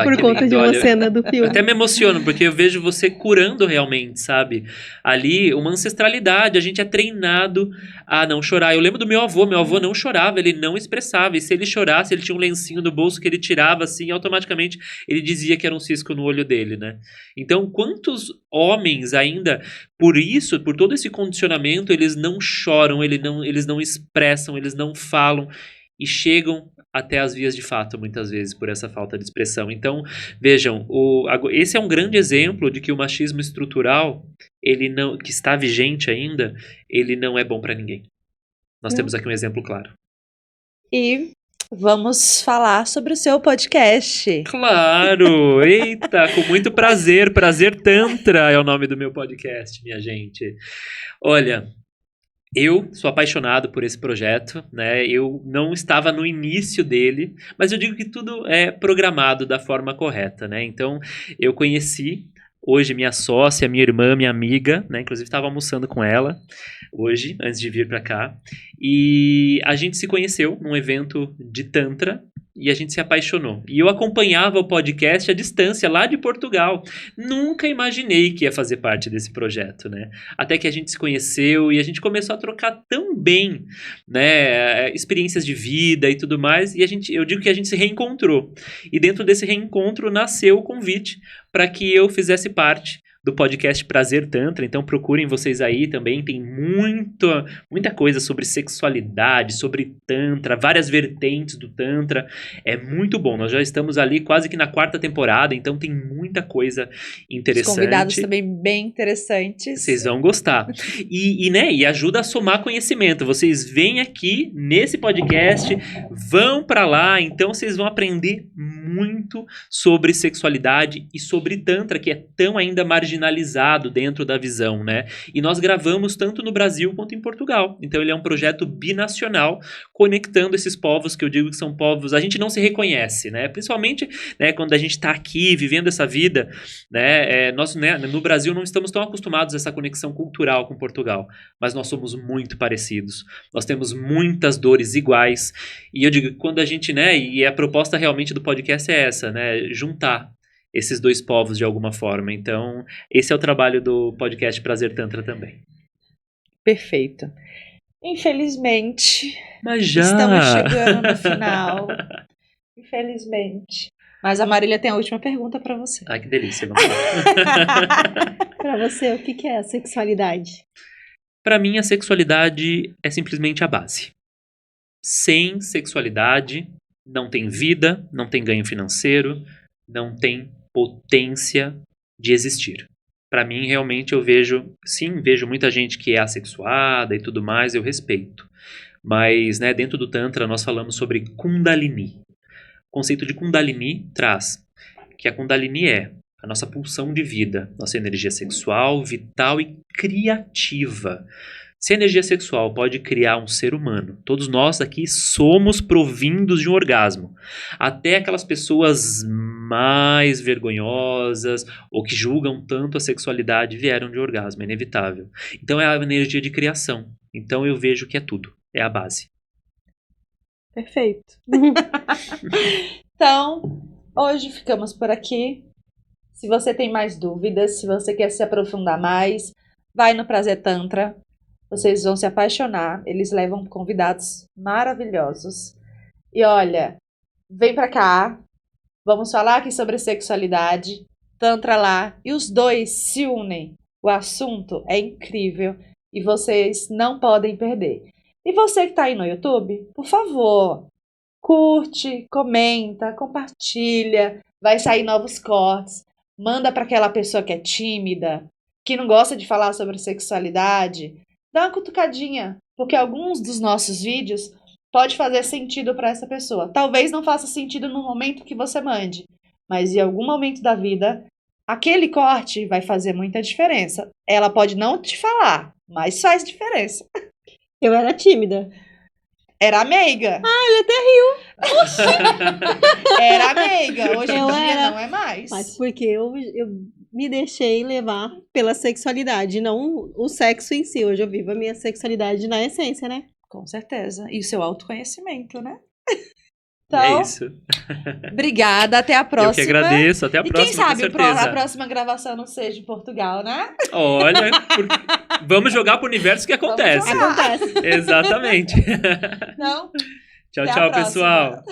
Por conta de uma cena do filme. Até me emociono, porque eu vejo você curando realmente, sabe? Ali, uma ancestralidade. A gente é treinado a não chorar. Eu lembro do meu avô não chorava, ele não expressava. E se ele chorasse, ele tinha um lencinho no bolso que ele tirava assim, automaticamente ele dizia que era um cisco no olho dele, né? Então, quantos homens ainda, por isso, por todo esse condicionamento, eles não choram, eles não expressam, eles não falam e chegam até as vias de fato, muitas vezes, por essa falta de expressão. Então, vejam, esse é um grande exemplo de que o machismo estrutural, que está vigente ainda, ele não é bom para ninguém. Nós temos aqui um exemplo claro. E vamos falar sobre o seu podcast. Claro! Eita, com muito prazer. Prazer Tantra é o nome do meu podcast, minha gente. Olha, eu sou apaixonado por esse projeto, né? Eu não estava no início dele, mas eu digo que tudo é programado da forma correta, né? Então, eu conheci hoje minha sócia, minha irmã, minha amiga, né? Inclusive estava almoçando com ela hoje, antes de vir para cá. E a gente se conheceu num evento de Tantra e a gente se apaixonou. E eu acompanhava o podcast à distância, lá de Portugal. Nunca imaginei que ia fazer parte desse projeto, né? Até que a gente se conheceu e a gente começou a trocar tão bem, né? Experiências de vida e tudo mais. E eu digo que a gente se reencontrou. E dentro desse reencontro nasceu o convite para que eu fizesse parte do podcast Prazer Tantra. Então procurem vocês aí também, tem muita coisa sobre sexualidade, sobre Tantra, várias vertentes do Tantra, é muito bom. Nós já estamos ali quase que na 4ª temporada, então tem muita coisa interessante. Os convidados também bem interessantes. Vocês vão gostar. E ajuda a somar conhecimento. Vocês vêm aqui nesse podcast, vão para lá, então vocês vão aprender muito sobre sexualidade e sobre Tantra, que é tão ainda marginalizado dentro da visão, né? E nós gravamos tanto no Brasil quanto em Portugal. Então ele é um projeto binacional, conectando esses povos que eu digo que são povos... A gente não se reconhece, né? Principalmente, né, quando a gente está aqui vivendo essa vida, né? Nós, né, no Brasil não estamos tão acostumados a essa conexão cultural com Portugal, mas nós somos muito parecidos. Nós temos muitas dores iguais. E eu digo que quando a gente, né? E a proposta realmente do podcast é essa, né? Juntar esses dois povos de alguma forma. Então, esse é o trabalho do podcast Prazer Tantra também. Perfeito. Infelizmente, Mas já... estamos chegando no final. Infelizmente. Mas a Marília tem a última pergunta para você. Ai, que delícia. Vamos lá. Pra você, o que que é a sexualidade? Para mim, a sexualidade é simplesmente a base. Sem sexualidade, não tem vida, não tem ganho financeiro, não tem potência de existir. Para mim, realmente, eu vejo muita gente que é assexuada e tudo mais, eu respeito. Mas, né, dentro do Tantra, nós falamos sobre Kundalini. O conceito de Kundalini traz que a Kundalini é a nossa pulsão de vida, nossa energia sexual, vital e criativa. Se a energia sexual pode criar um ser humano, todos nós aqui somos provindos de um orgasmo. Até aquelas pessoas mais vergonhosas ou que julgam tanto a sexualidade vieram de orgasmo, é inevitável. Então é a energia de criação. Então eu vejo que é tudo, é a base. Perfeito. Então, hoje ficamos por aqui. Se você tem mais dúvidas, se você quer se aprofundar mais, vai no Prazer Tantra. Vocês vão se apaixonar. Eles levam convidados maravilhosos. E olha, vem pra cá. Vamos falar aqui sobre sexualidade. Tantra lá. E os dois se unem. O assunto é incrível. E vocês não podem perder. E você que tá aí no YouTube, por favor, curte, comenta, compartilha. Vai sair novos cortes. Manda para aquela pessoa que é tímida, que não gosta de falar sobre sexualidade. Dá uma cutucadinha, porque alguns dos nossos vídeos pode fazer sentido para essa pessoa. Talvez não faça sentido no momento que você mande, mas em algum momento da vida, aquele corte vai fazer muita diferença. Ela pode não te falar, mas faz diferença. Eu era tímida. Era meiga. Ele até riu. Era meiga. Hoje em Eu dia era. não é mais. Mas porque eu me deixei levar pela sexualidade, não o sexo em si. Hoje eu vivo a minha sexualidade na essência, né? Com certeza. E o seu autoconhecimento, né? É Então, isso. obrigada. Até a próxima. Eu que agradeço. Até a E próxima, quem sabe com certeza. a próxima gravação não seja em Portugal, né? Olha, vamos jogar pro universo que acontece. jogar. Acontece. Exatamente. Não? Tchau, Até a tchau, próxima. pessoal.